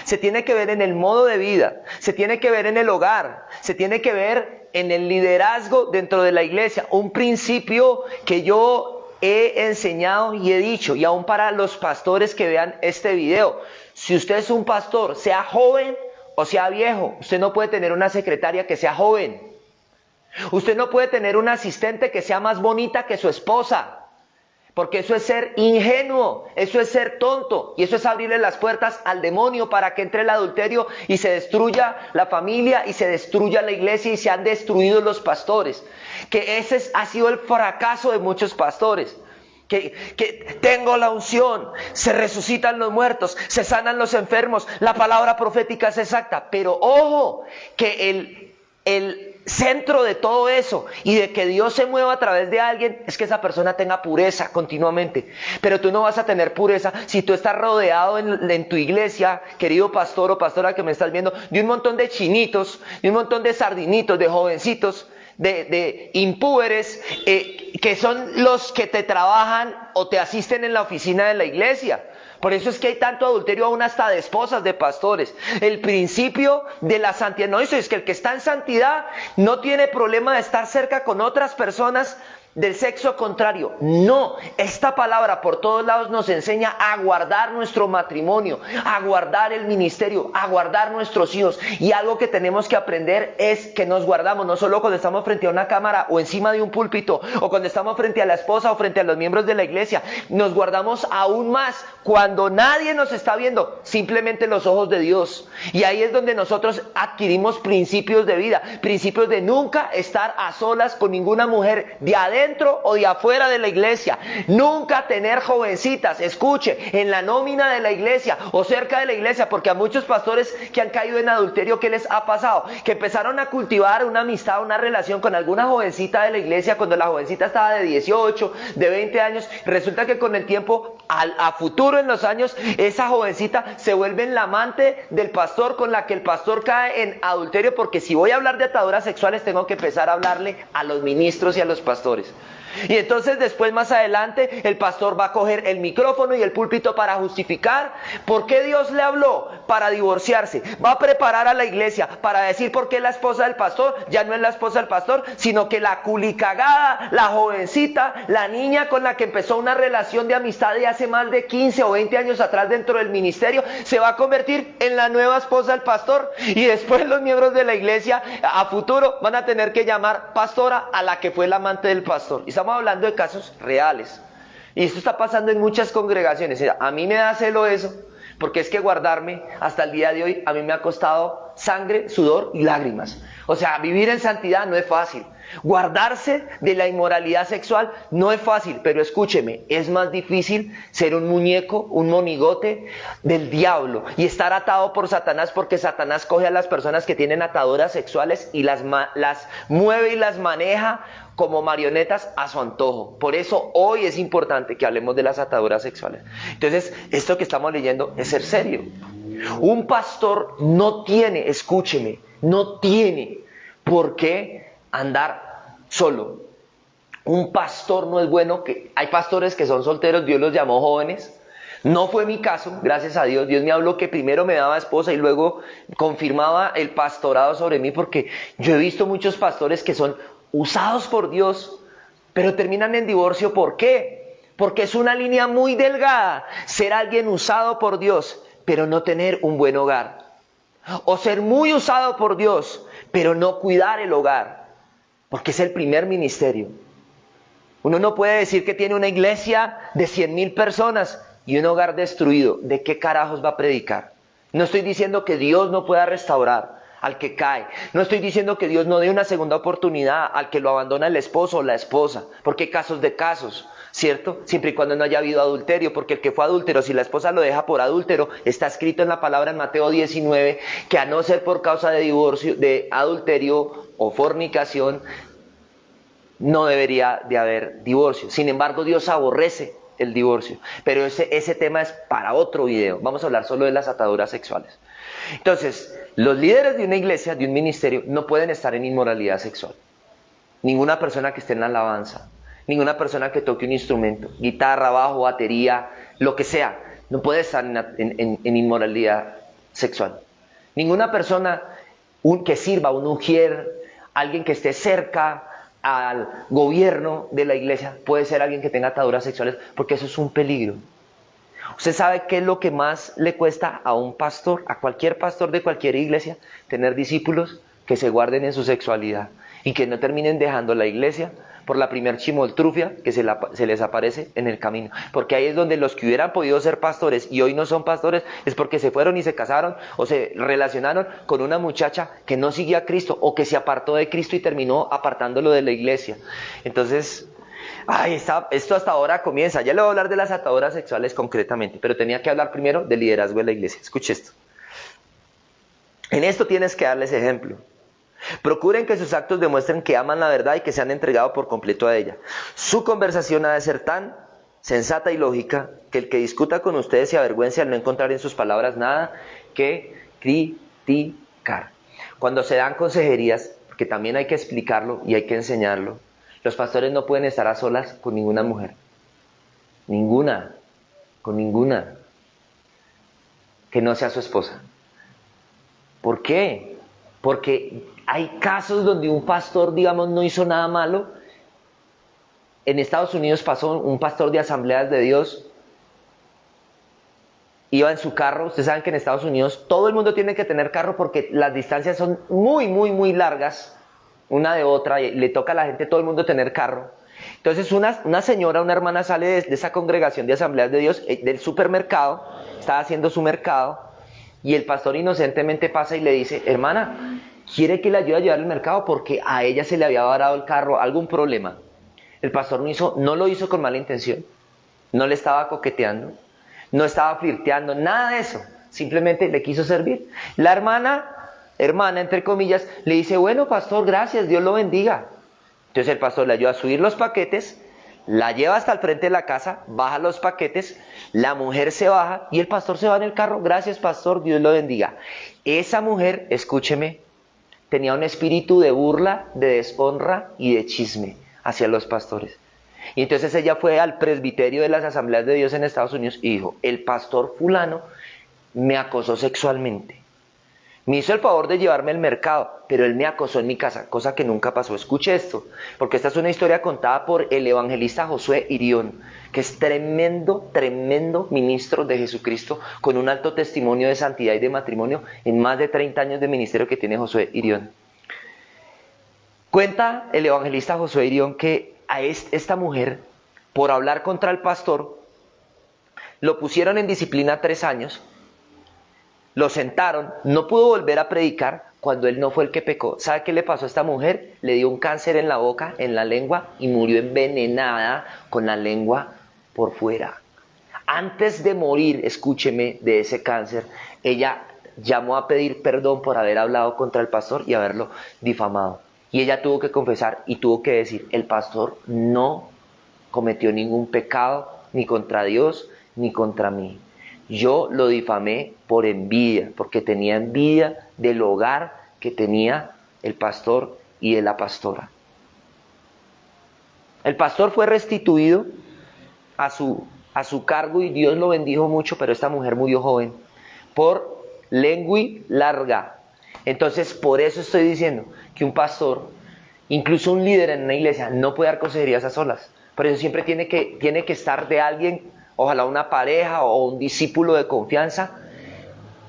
se tiene que ver en el modo de vida, se tiene que ver en el hogar, se tiene que ver en el liderazgo dentro de la iglesia, un principio que yo he enseñado y he dicho, y aún para los pastores que vean este video: si usted es un pastor, sea joven o sea viejo, usted no puede tener una secretaria que sea joven, usted no puede tener una asistente que sea más bonita que su esposa, porque eso es ser ingenuo, eso es ser tonto, y eso es abrirle las puertas al demonio para que entre el adulterio y se destruya la familia y se destruya la iglesia y se han destruido los pastores. Que ese ha sido el fracaso de muchos pastores. Que tengo la unción, se resucitan los muertos, se sanan los enfermos, la palabra profética es exacta, pero ojo, que el centro de todo eso y de que Dios se mueva a través de alguien es que esa persona tenga pureza continuamente. Pero tú no vas a tener pureza si tú estás rodeado en tu iglesia, querido pastor o pastora que me estás viendo, de un montón de chinitos, de un montón de sardinitos, de jovencitos, de impúberes que son los que te trabajan o te asisten en la oficina de la iglesia. Por eso es que hay tanto adulterio aún hasta de esposas de pastores. El principio de la santidad, no, eso es que el que está en santidad no tiene problema de estar cerca con otras personas del sexo contrario. No, esta palabra por todos lados nos enseña a guardar nuestro matrimonio, a guardar el ministerio, a guardar nuestros hijos. Y algo que tenemos que aprender es que nos guardamos, no solo cuando estamos frente a una cámara o encima de un púlpito, o cuando estamos frente a la esposa o frente a los miembros de la iglesia. Nos guardamos aún más cuando nadie nos está viendo, simplemente los ojos de Dios. Y ahí es donde nosotros adquirimos principios de vida, principios de nunca estar a solas con ninguna mujer de adentro o de afuera de la iglesia, nunca tener jovencitas, escuche, en la nómina de la iglesia o cerca de la iglesia, porque a muchos pastores que han caído en adulterio, ¿qué les ha pasado? Que empezaron a cultivar una amistad, una relación con alguna jovencita de la iglesia cuando la jovencita estaba de 18, de 20 años, resulta que con el tiempo, a futuro en los años, esa jovencita se vuelve la amante del pastor, con la que el pastor cae en adulterio, porque si voy a hablar de ataduras sexuales tengo que empezar a hablarle a los ministros y a los pastores. Y entonces después, más adelante, el pastor va a coger el micrófono y el púlpito para justificar por qué Dios le habló para divorciarse. Va a preparar a la iglesia para decir por qué la esposa del pastor ya no es la esposa del pastor, sino que la culicagada, la jovencita, la niña con la que empezó una relación de amistad de hace más de 15 o 20 años atrás dentro del ministerio, se va a convertir en la nueva esposa del pastor. Y después los miembros de la iglesia a futuro van a tener que llamar pastora a la que fue la amante del pastor. Y estamos hablando de casos reales. Y esto está pasando en muchas congregaciones. A mí me da celo eso, porque es que guardarme hasta el día de hoy a mí me ha costado sangre, sudor y lágrimas. O sea, vivir en santidad no es fácil. Guardarse de la inmoralidad sexual no es fácil, pero escúcheme, es más difícil ser un muñeco, un monigote del diablo y estar atado por Satanás, porque Satanás coge a las personas que tienen ataduras sexuales y las mueve y las maneja como marionetas a su antojo. Por eso hoy es importante que hablemos de las ataduras sexuales. Entonces, esto que estamos leyendo es ser serio. Un pastor no tiene, escúcheme, no tiene por qué andar solo. Un pastor no es bueno, que hay pastores que son solteros, Dios los llamó jóvenes. No fue mi caso, gracias a Dios. Dios me habló que primero me daba esposa y luego confirmaba el pastorado sobre mí, porque yo he visto muchos pastores que son usados por Dios, pero terminan en divorcio. ¿Por qué? Porque es una línea muy delgada ser alguien usado por Dios, pero no tener un buen hogar. O ser muy usado por Dios, pero no cuidar el hogar, porque es el primer ministerio. Uno no puede decir que tiene una iglesia de 100,000 personas y un hogar destruido. ¿De qué carajos va a predicar? No estoy diciendo que Dios no pueda restaurar al que cae. No estoy diciendo que Dios no dé una segunda oportunidad al que lo abandona el esposo o la esposa, porque hay casos de casos, ¿cierto? Siempre y cuando no haya habido adulterio, porque el que fue adúltero, si la esposa lo deja por adúltero, está escrito en la palabra en Mateo 19, que a no ser por causa de divorcio, de adulterio o fornicación, no debería de haber divorcio. Sin embargo, Dios aborrece el divorcio, pero ese tema es para otro video. Vamos a hablar solo de las ataduras sexuales. Entonces, los líderes de una iglesia, de un ministerio, no pueden estar en inmoralidad sexual. Ninguna persona que esté en la alabanza, ninguna persona que toque un instrumento, guitarra, bajo, batería, lo que sea, no puede estar en inmoralidad sexual. Ninguna persona que sirva, un ujier, alguien que esté cerca al gobierno de la iglesia, puede ser alguien que tenga ataduras sexuales, porque eso es un peligro. ¿Usted sabe qué es lo que más le cuesta a un pastor, a cualquier pastor de cualquier iglesia? Tener discípulos que se guarden en su sexualidad y que no terminen dejando la iglesia por la primer chimoltrufia que se les aparece en el camino. Porque ahí es donde los que hubieran podido ser pastores y hoy no son pastores, es porque se fueron y se casaron o se relacionaron con una muchacha que no seguía a Cristo o que se apartó de Cristo y terminó apartándolo de la iglesia. Entonces, esto hasta ahora comienza. Ya le voy a hablar de las ataduras sexuales concretamente, pero tenía que hablar primero del liderazgo de la iglesia. Escuche esto. En esto tienes que darles ejemplo. Procuren que sus actos demuestren que aman la verdad y que se han entregado por completo a ella. Su conversación ha de ser tan sensata y lógica que el que discuta con ustedes se avergüence al no encontrar en sus palabras nada que criticar. Cuando se dan consejerías, porque también hay que explicarlo y hay que enseñarlo. Los pastores no pueden estar a solas con ninguna mujer. Ninguna. Con ninguna. Que no sea su esposa. ¿Por qué? Porque hay casos donde un pastor, digamos, no hizo nada malo. En Estados Unidos pasó un pastor de Asambleas de Dios, iba en su carro. Ustedes saben que en Estados Unidos todo el mundo tiene que tener carro porque las distancias son muy, muy, muy largas, una de otra, y le toca a la gente, todo el mundo tener carro. Entonces una señora, una hermana sale de esa congregación de Asambleas de Dios, del supermercado, estaba haciendo su mercado, y el pastor inocentemente pasa y le dice: hermana, ¿quiere que le ayude a llevar el mercado? Porque a ella se le había varado el carro, algún problema. El pastor no lo hizo con mala intención, no le estaba coqueteando, no estaba flirteando, nada de eso. Simplemente le quiso servir. La hermana entre comillas, le dice: bueno, pastor, gracias, Dios lo bendiga. Entonces el pastor le ayuda a subir los paquetes, la lleva hasta el frente de la casa, baja los paquetes, la mujer se baja y el pastor se va en el carro. Gracias, pastor, Dios lo bendiga. Esa mujer, escúcheme, tenía un espíritu de burla, de deshonra y de chisme hacia los pastores. Y entonces ella fue al presbiterio de las Asambleas de Dios en Estados Unidos y dijo: el pastor fulano me acosó sexualmente. Me hizo el favor de llevarme al mercado, pero él me acosó en mi casa, cosa que nunca pasó. Escuche esto, porque esta es una historia contada por el evangelista Josué Irión, que es tremendo, tremendo ministro de Jesucristo, con un alto testimonio de santidad y de matrimonio en más de 30 años de ministerio que tiene Josué Irión. Cuenta el evangelista Josué Irión que a esta mujer, por hablar contra el pastor, lo pusieron en disciplina 3 años, lo sentaron, no pudo volver a predicar cuando él no fue el que pecó. ¿Sabe qué le pasó a esta mujer? Le dio un cáncer en la boca, en la lengua, y murió envenenada con la lengua por fuera. Antes de morir, escúcheme, de ese cáncer, ella llamó a pedir perdón por haber hablado contra el pastor y haberlo difamado. Y ella tuvo que confesar y tuvo que decir: el pastor no cometió ningún pecado, ni contra Dios, ni contra mí. Yo lo difamé por envidia, porque tenía envidia del hogar que tenía el pastor y de la pastora. El pastor fue restituido a su cargo y Dios lo bendijo mucho, pero esta mujer murió joven por lengua larga. Entonces, por eso estoy diciendo que un pastor, incluso un líder en una iglesia, no puede dar consejerías a solas. Por eso siempre tiene que estar de alguien, ojalá una pareja o un discípulo de confianza,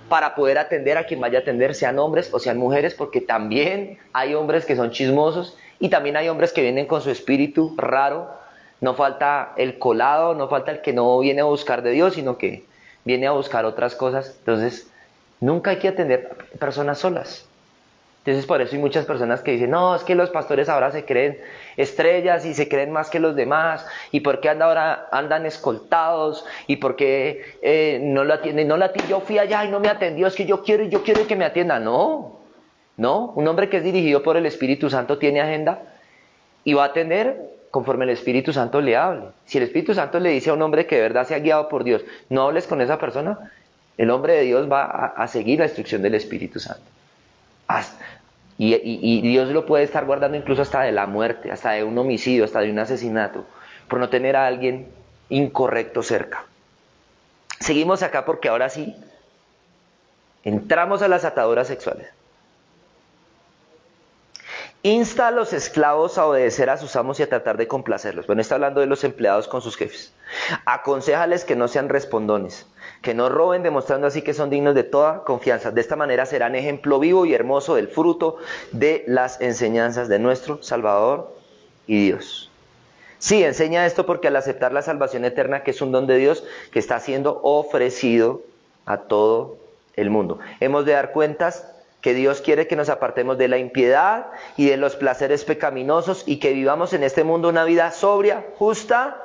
para poder atender a quien vaya a atender, sean hombres o sean mujeres, porque también hay hombres que son chismosos y también hay hombres que vienen con su espíritu raro. No falta el colado, no falta el que no viene a buscar de Dios, sino que viene a buscar otras cosas. Entonces, nunca hay que atender personas solas. Entonces, por eso hay muchas personas que dicen: no, es que los pastores ahora se creen estrellas y se creen más que los demás, y por qué ahora andan escoltados, y por qué no lo atienden. Yo fui allá y no me atendió, es que yo quiero que me atienda. No, un hombre que es dirigido por el Espíritu Santo tiene agenda y va a atender conforme el Espíritu Santo le hable. Si el Espíritu Santo le dice a un hombre que de verdad se ha guiado por Dios: no hables con esa persona, el hombre de Dios va a seguir la instrucción del Espíritu Santo. Y Dios lo puede estar guardando incluso hasta de la muerte, hasta de un homicidio, hasta de un asesinato, por no tener a alguien incorrecto cerca. Seguimos acá porque ahora sí entramos a las ataduras sexuales. Insta a los esclavos a obedecer a sus amos y a tratar de complacerlos. Bueno, está hablando de los empleados con sus jefes. Aconséjales que no sean respondones, que no roben, demostrando así que son dignos de toda confianza. De esta manera serán ejemplo vivo y hermoso del fruto de las enseñanzas de nuestro Salvador y Dios. Sí, enseña esto porque al aceptar la salvación eterna, que es un don de Dios que está siendo ofrecido a todo el mundo, hemos de dar cuentas que Dios quiere que nos apartemos de la impiedad y de los placeres pecaminosos y que vivamos en este mundo una vida sobria, justa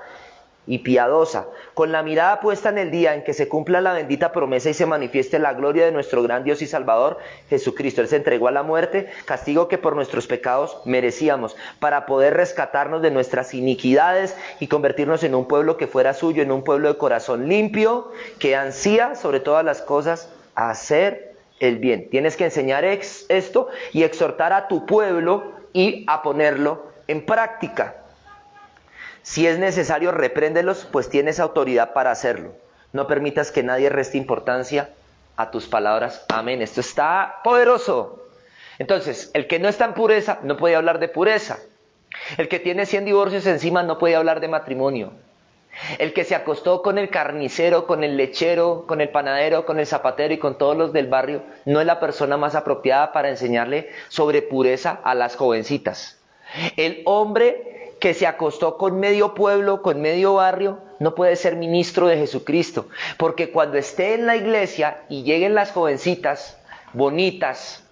y piadosa, con la mirada puesta en el día en que se cumpla la bendita promesa y se manifieste la gloria de nuestro gran Dios y Salvador Jesucristo. Él se entregó a la muerte, castigo que por nuestros pecados merecíamos, para poder rescatarnos de nuestras iniquidades y convertirnos en un pueblo que fuera suyo, en un pueblo de corazón limpio, que ansía sobre todas las cosas hacer el bien. Tienes que enseñar esto y exhortar a tu pueblo y a ponerlo en práctica. Si es necesario, repréndelos, pues tienes autoridad para hacerlo. No permitas que nadie reste importancia a tus palabras. Amén. Esto está poderoso. Entonces, el que no está en pureza no puede hablar de pureza. El que tiene 100 divorcios encima no puede hablar de matrimonio. El que se acostó con el carnicero, con el lechero, con el panadero, con el zapatero y con todos los del barrio, no es la persona más apropiada para enseñarle sobre pureza a las jovencitas. El hombre que se acostó con medio pueblo, con medio barrio, no puede ser ministro de Jesucristo. Porque cuando esté en la iglesia y lleguen las jovencitas bonitas,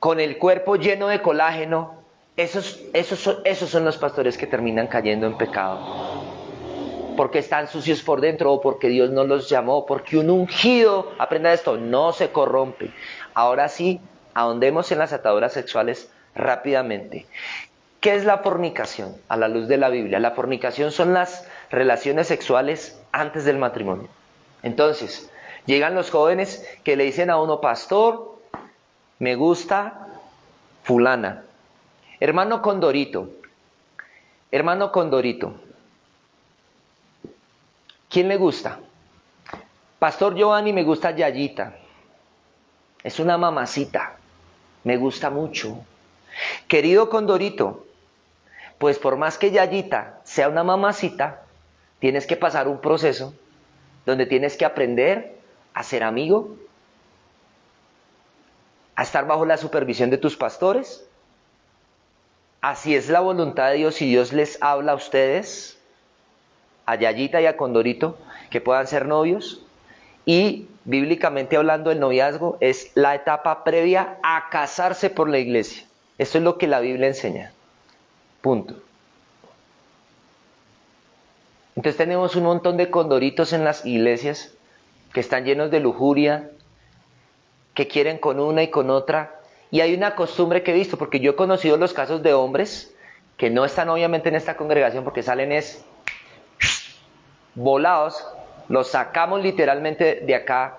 con el cuerpo lleno de colágeno, esos son los pastores que terminan cayendo en pecado. Porque están sucios por dentro o porque Dios no los llamó, porque un ungido, aprenda esto, no se corrompe. Ahora sí, ahondemos en las ataduras sexuales rápidamente. ¿Qué es la fornicación a la luz de la Biblia? La fornicación son las relaciones sexuales antes del matrimonio. Entonces, llegan los jóvenes que le dicen a uno, pastor, me gusta fulana. Hermano Condorito, ¿quién le gusta? Pastor Giovanni, me gusta Yayita. Es una mamacita. Me gusta mucho. Querido Condorito, pues por más que Yayita sea una mamacita, tienes que pasar un proceso donde tienes que aprender a ser amigo, a estar bajo la supervisión de tus pastores. Así es la voluntad de Dios y Dios les habla a ustedes, a Yayita y a Condorito, que puedan ser novios. Y bíblicamente hablando, el noviazgo es la etapa previa a casarse por la iglesia. Esto es lo que la Biblia enseña. Punto. Entonces tenemos un montón de condoritos en las iglesias que están llenos de lujuria, que quieren con una y con otra. Y hay una costumbre que he visto, porque yo he conocido los casos de hombres que no están obviamente en esta congregación porque salen volados, los sacamos literalmente de acá.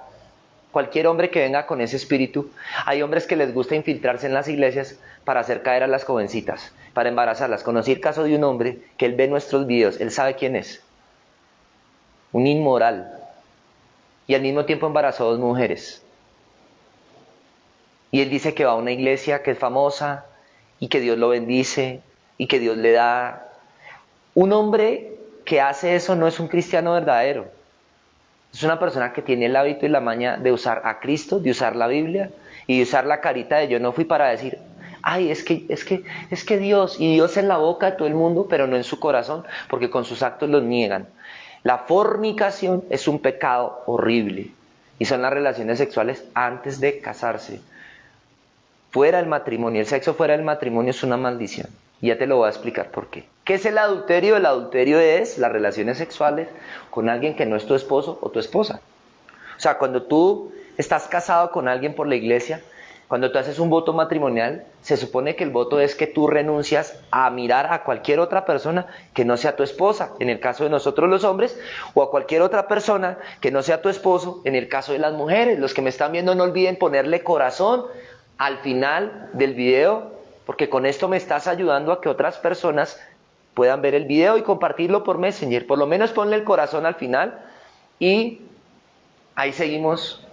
Cualquier hombre que venga con ese espíritu, hay hombres que les gusta infiltrarse en las iglesias para hacer caer a las jovencitas, para embarazarlas. Conocí el caso de un hombre que él ve nuestros videos, él sabe quién es. Un inmoral. Y al mismo tiempo embarazó a 2 mujeres. Y él dice que va a una iglesia que es famosa y que Dios lo bendice y que Dios le da. Un hombre que hace eso no es un cristiano verdadero. Es una persona que tiene el hábito y la maña de usar a Cristo, de usar la Biblia y de usar la carita de yo no fui para decir, ay, es que Dios, y Dios en la boca de todo el mundo, pero no en su corazón, porque con sus actos los niegan. La fornicación es un pecado horrible y son las relaciones sexuales antes de casarse. Fuera del matrimonio, el sexo fuera del matrimonio es una maldición. Y ya te lo voy a explicar por qué. ¿Qué es el adulterio? El adulterio es las relaciones sexuales con alguien que no es tu esposo o tu esposa. O sea, cuando tú estás casado con alguien por la iglesia, cuando tú haces un voto matrimonial, se supone que el voto es que tú renuncias a mirar a cualquier otra persona que no sea tu esposa, en el caso de nosotros los hombres, o a cualquier otra persona que no sea tu esposo, en el caso de las mujeres. Los que me están viendo, no olviden ponerle corazón al final del video, porque con esto me estás ayudando a que otras personas puedan ver el video y compartirlo por Messenger. Por lo menos ponle el corazón al final y ahí seguimos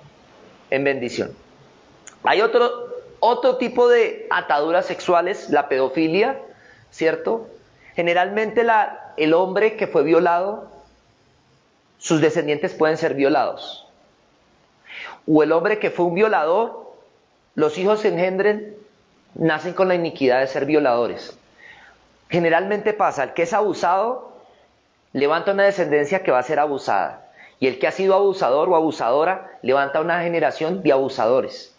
en bendición. Hay otro tipo de ataduras sexuales, la pedofilia, ¿cierto? Generalmente el hombre que fue violado, sus descendientes pueden ser violados. O el hombre que fue un violador, los hijos se engendren, nacen con la iniquidad de ser violadores. Generalmente pasa, el que es abusado levanta una descendencia que va a ser abusada. Y el que ha sido abusador o abusadora levanta una generación de abusadores.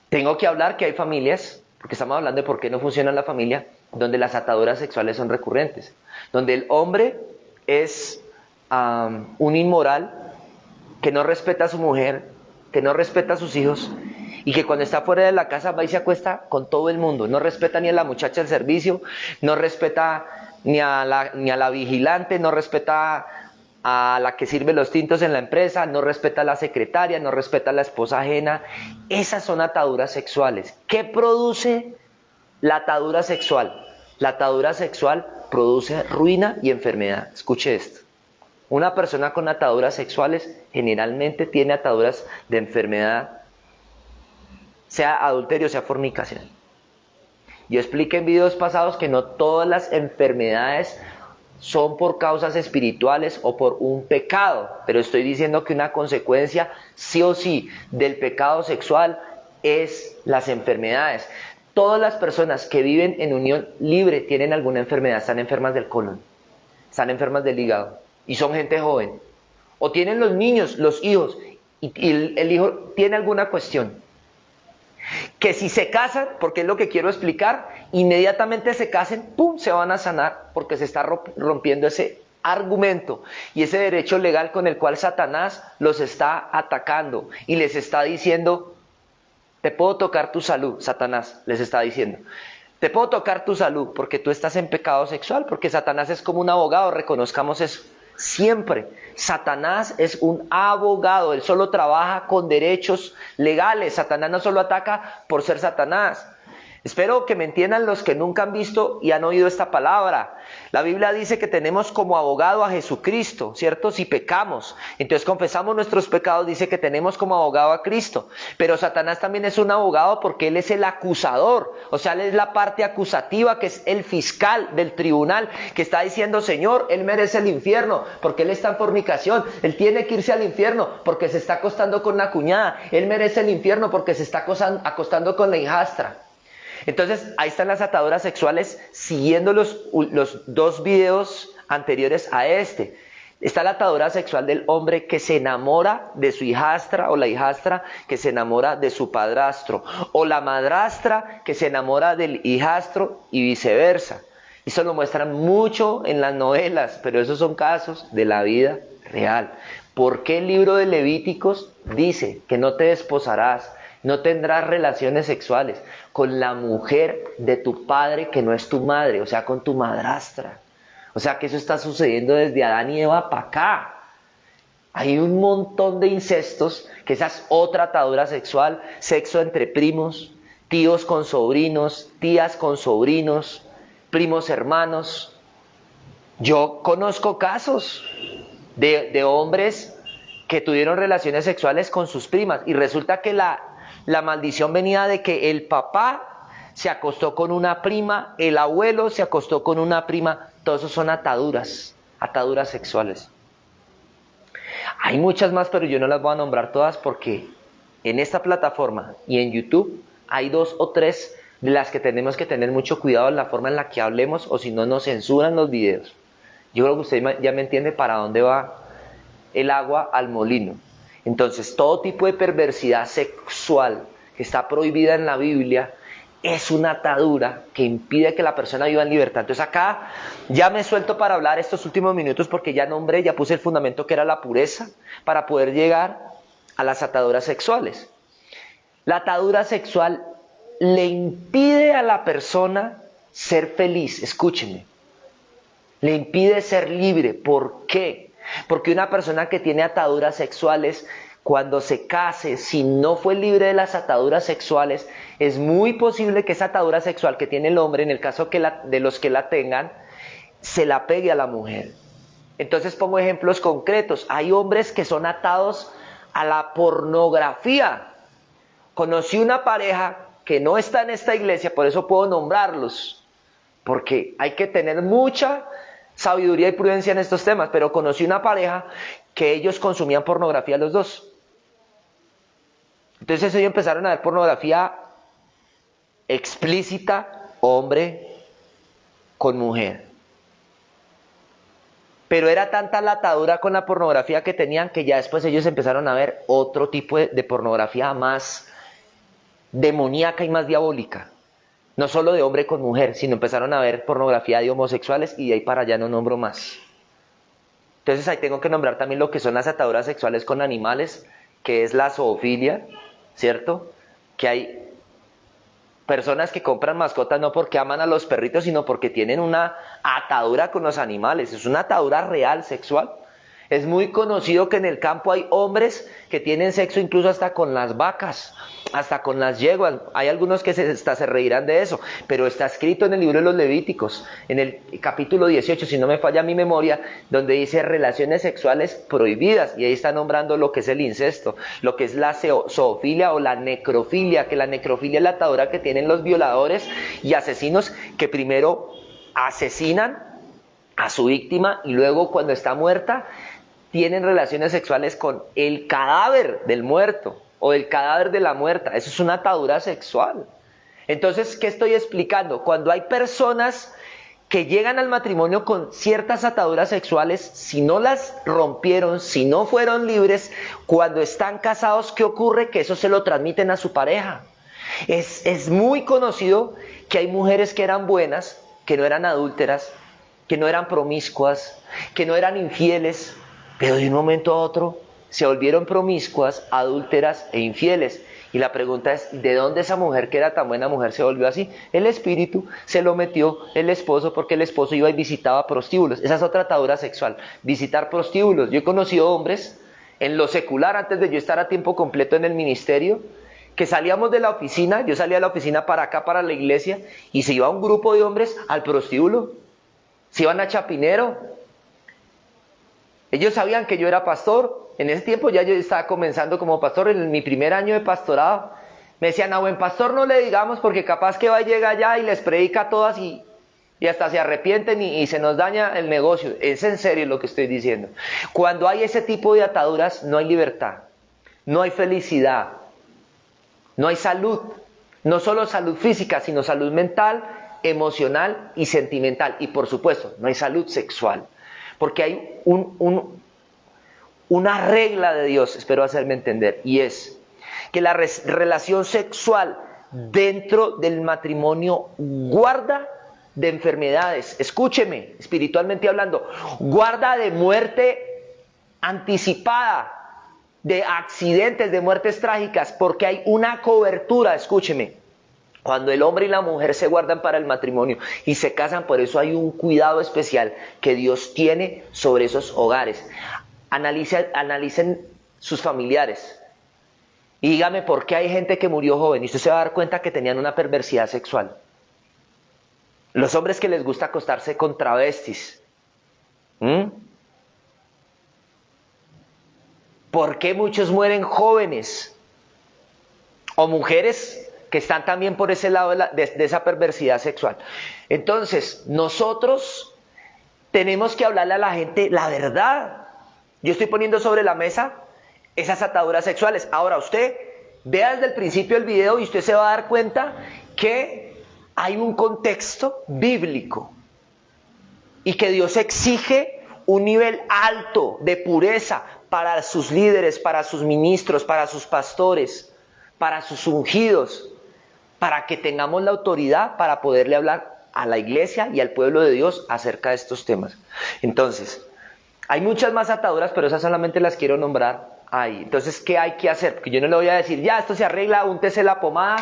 Tengo que hablar que hay familias, porque estamos hablando de por qué no funciona la familia, donde las ataduras sexuales son recurrentes. Donde el hombre es un inmoral, que no respeta a su mujer, que no respeta a sus hijos, y que cuando está fuera de la casa va y se acuesta con todo el mundo. No respeta ni a la muchacha del servicio, no respeta ni a la vigilante, no respeta a la que sirve los tintos en la empresa, no respeta a la secretaria, no respeta a la esposa ajena. Esas son ataduras sexuales. ¿Qué produce la atadura sexual? La atadura sexual produce ruina y enfermedad. Escuche esto. Una persona con ataduras sexuales generalmente tiene ataduras de enfermedad, sea adulterio, sea fornicación. Yo expliqué en videos pasados que no todas las enfermedades son por causas espirituales o por un pecado, pero estoy diciendo que una consecuencia sí o sí del pecado sexual es las enfermedades. Todas las personas que viven en unión libre tienen alguna enfermedad, están enfermas del colon, están enfermas del hígado y son gente joven. O tienen los niños, los hijos, y el hijo tiene alguna cuestión. Que si se casan, porque es lo que quiero explicar, inmediatamente se casen, ¡pum!, se van a sanar, porque se está rompiendo ese argumento y ese derecho legal con el cual Satanás los está atacando y les está diciendo: te puedo tocar tu salud. Satanás les está diciendo: te puedo tocar tu salud porque tú estás en pecado sexual, porque Satanás es como un abogado, reconozcamos eso. Siempre, Satanás es un abogado, él solo trabaja con derechos legales. Satanás no solo ataca por ser Satanás. Espero que me entiendan los que nunca han visto y han oído esta palabra. La Biblia dice que tenemos como abogado a Jesucristo, ¿cierto? Si pecamos, entonces confesamos nuestros pecados, dice que tenemos como abogado a Cristo. Pero Satanás también es un abogado porque él es el acusador, o sea, él es la parte acusativa, que es el fiscal del tribunal, que está diciendo: Señor, él merece el infierno porque él está en fornicación, él tiene que irse al infierno porque se está acostando con la cuñada, él merece el infierno porque se está acostando con la hijastra. Entonces, ahí están las ataduras sexuales, siguiendo los dos videos anteriores a este. Está la atadura sexual del hombre que se enamora de su hijastra, o la hijastra que se enamora de su padrastro, o la madrastra que se enamora del hijastro y viceversa. Eso lo muestran mucho en las novelas, pero esos son casos de la vida real. ¿Por qué el libro de Levíticos dice que no te desposarás, no tendrás relaciones sexuales con la mujer de tu padre que no es tu madre, o sea, con tu madrastra? O sea, que eso está sucediendo desde Adán y Eva para acá. Hay un montón de incestos, que esa es otra atadura sexual, sexo entre primos, tíos con sobrinos, tías con sobrinos, primos hermanos. Yo conozco casos de hombres que tuvieron relaciones sexuales con sus primas y resulta que la maldición venía de que el papá se acostó con una prima, el abuelo se acostó con una prima. Todos esos son ataduras sexuales. Hay muchas más, pero yo no las voy a nombrar todas porque en esta plataforma y en YouTube hay 2 o 3 de las que tenemos que tener mucho cuidado en la forma en la que hablemos, o si no nos censuran los videos. Yo creo que usted ya me entiende para dónde va el agua al molino. Entonces, todo tipo de perversidad sexual que está prohibida en la Biblia es una atadura que impide que la persona viva en libertad. Entonces acá ya me suelto para hablar estos últimos minutos porque ya nombré, ya puse el fundamento que era la pureza para poder llegar a las ataduras sexuales. La atadura sexual le impide a la persona ser feliz. Escúchenme. Le impide ser libre. ¿Por qué? Porque una persona que tiene ataduras sexuales, cuando se case, si no fue libre de las ataduras sexuales, es muy posible que esa atadura sexual que tiene el hombre, en el caso de los que la tengan, se la pegue a la mujer. Entonces pongo ejemplos concretos. Hay hombres que son atados a la pornografía. Conocí una pareja que no está en esta iglesia, por eso puedo nombrarlos, porque hay que tener mucha sabiduría y prudencia en estos temas, pero conocí una pareja que ellos consumían pornografía los dos. Entonces ellos empezaron a ver pornografía explícita, hombre con mujer. Pero era tanta la atadura con la pornografía que tenían que ya después ellos empezaron a ver otro tipo de pornografía más demoníaca y más diabólica. No solo de hombre con mujer, sino empezaron a ver pornografía de homosexuales y de ahí para allá no nombro más. Entonces ahí tengo que nombrar también lo que son las ataduras sexuales con animales, que es la zoofilia, ¿cierto? Que hay personas que compran mascotas no porque aman a los perritos, sino porque tienen una atadura con los animales. Es una atadura real sexual. Es muy conocido que en el campo hay hombres que tienen sexo incluso hasta con las vacas, hasta con las yeguas. Hay algunos que hasta se reirán de eso, pero está escrito en el libro de los Levíticos, en el capítulo 18, si no me falla mi memoria, donde dice relaciones sexuales prohibidas, y ahí está nombrando lo que es el incesto, lo que es la zoofilia o la necrofilia, que la necrofilia es la atadura que tienen los violadores y asesinos que primero asesinan a su víctima y luego cuando está muerta tienen relaciones sexuales con el cadáver del muerto o el cadáver de la muerta. Eso es una atadura sexual. Entonces, ¿qué estoy explicando? Cuando hay personas que llegan al matrimonio con ciertas ataduras sexuales, si no las rompieron, si no fueron libres, cuando están casados, ¿qué ocurre? Que eso se lo transmiten a su pareja. Es muy conocido que hay mujeres que eran buenas, que no eran adúlteras, que no eran promiscuas, que no eran infieles, pero de un momento a otro se volvieron promiscuas, adúlteras e infieles. Y la pregunta es, ¿de dónde esa mujer que era tan buena mujer se volvió así? El espíritu se lo metió el esposo porque el esposo iba y visitaba prostíbulos. Esa es otra atadura sexual, visitar prostíbulos. Yo he conocido hombres en lo secular, antes de yo estar a tiempo completo en el ministerio, que salíamos de la oficina, yo salía de la oficina para acá, para la iglesia, y se iba un grupo de hombres al prostíbulo. Se iban a Chapinero. Ellos sabían que yo era pastor. En ese tiempo ya yo estaba comenzando como pastor, en mi primer año de pastorado. Me decían, a buen pastor no le digamos porque capaz que va y llega allá y les predica a todas y hasta se arrepienten y se nos daña el negocio. Es en serio lo que estoy diciendo. Cuando hay ese tipo de ataduras no hay libertad, no hay felicidad, no hay salud. No solo salud física, sino salud mental, emocional y sentimental. Y por supuesto, no hay salud sexual. Porque hay una regla de Dios, espero hacerme entender, y es que la relación sexual dentro del matrimonio guarda de enfermedades, escúcheme, espiritualmente hablando, guarda de muerte anticipada, de accidentes, de muertes trágicas, porque hay una cobertura, escúcheme. Cuando el hombre y la mujer se guardan para el matrimonio y se casan, por eso hay un cuidado especial que Dios tiene sobre esos hogares. Analicen sus familiares y dígame por qué hay gente que murió joven y usted se va a dar cuenta que tenían una perversidad sexual. Los hombres que les gusta acostarse con travestis. ¿Por qué muchos mueren jóvenes? O mujeres que están también por ese lado de esa perversidad sexual. Entonces, nosotros tenemos que hablarle a la gente la verdad. Yo estoy poniendo sobre la mesa esas ataduras sexuales. Ahora usted vea desde el principio el video y usted se va a dar cuenta que hay un contexto bíblico y que Dios exige un nivel alto de pureza para sus líderes, para sus ministros, para sus pastores, para sus ungidos, para que tengamos la autoridad para poderle hablar a la iglesia y al pueblo de Dios acerca de estos temas. Entonces, hay muchas más ataduras, pero esas solamente las quiero nombrar ahí. Entonces, ¿qué hay que hacer? Porque yo no le voy a decir, ya, esto se arregla, úntese la pomada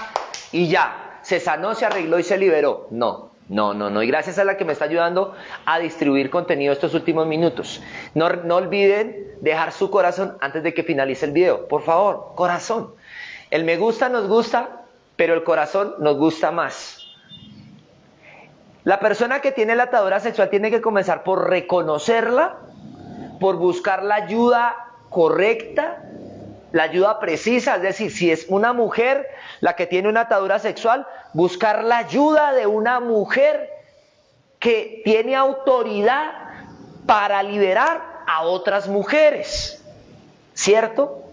y ya, se sanó, se arregló y se liberó. No. Y gracias a la que me está ayudando a distribuir contenido estos últimos minutos. No olviden dejar su corazón antes de que finalice el video. Por favor, corazón. El me gusta nos gusta, pero el corazón nos gusta más. La persona que tiene la atadura sexual tiene que comenzar por reconocerla, por buscar la ayuda correcta, la ayuda precisa, es decir, si es una mujer la que tiene una atadura sexual, buscar la ayuda de una mujer que tiene autoridad para liberar a otras mujeres, ¿cierto?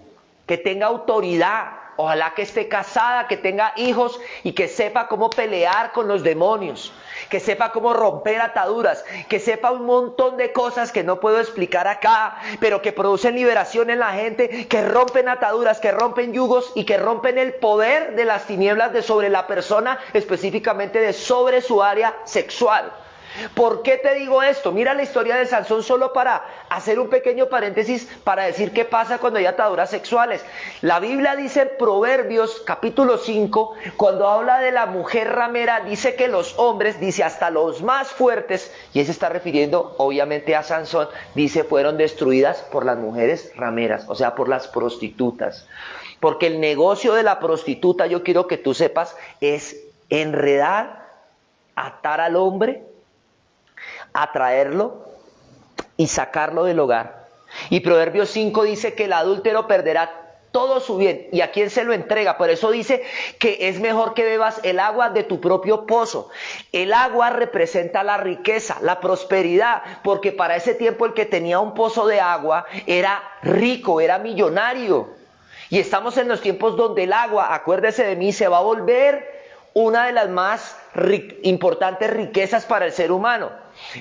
Que tenga autoridad, ojalá que esté casada, que tenga hijos y que sepa cómo pelear con los demonios, que sepa cómo romper ataduras, que sepa un montón de cosas que no puedo explicar acá, pero que producen liberación en la gente, que rompen ataduras, que rompen yugos y que rompen el poder de las tinieblas de sobre la persona, específicamente de sobre su área sexual. ¿Por qué te digo esto? Mira la historia de Sansón, solo para hacer un pequeño paréntesis, para decir qué pasa cuando hay ataduras sexuales. La Biblia dice en Proverbios capítulo 5, cuando habla de la mujer ramera, dice que los hombres, dice hasta los más fuertes, y se está refiriendo obviamente a Sansón, dice fueron destruidas por las mujeres rameras, o sea, por las prostitutas. Porque el negocio de la prostituta, yo quiero que tú sepas, es enredar, atar al hombre, atraerlo y sacarlo del hogar. Y Proverbios 5 dice que el adúltero perderá todo su bien. ¿Y a quién se lo entrega? Por eso dice que es mejor que bebas el agua de tu propio pozo. El agua representa la riqueza, la prosperidad, porque para ese tiempo el que tenía un pozo de agua era rico, era millonario. Y estamos en los tiempos donde el agua, acuérdese de mí, se va a volver una de las más importantes riquezas para el ser humano.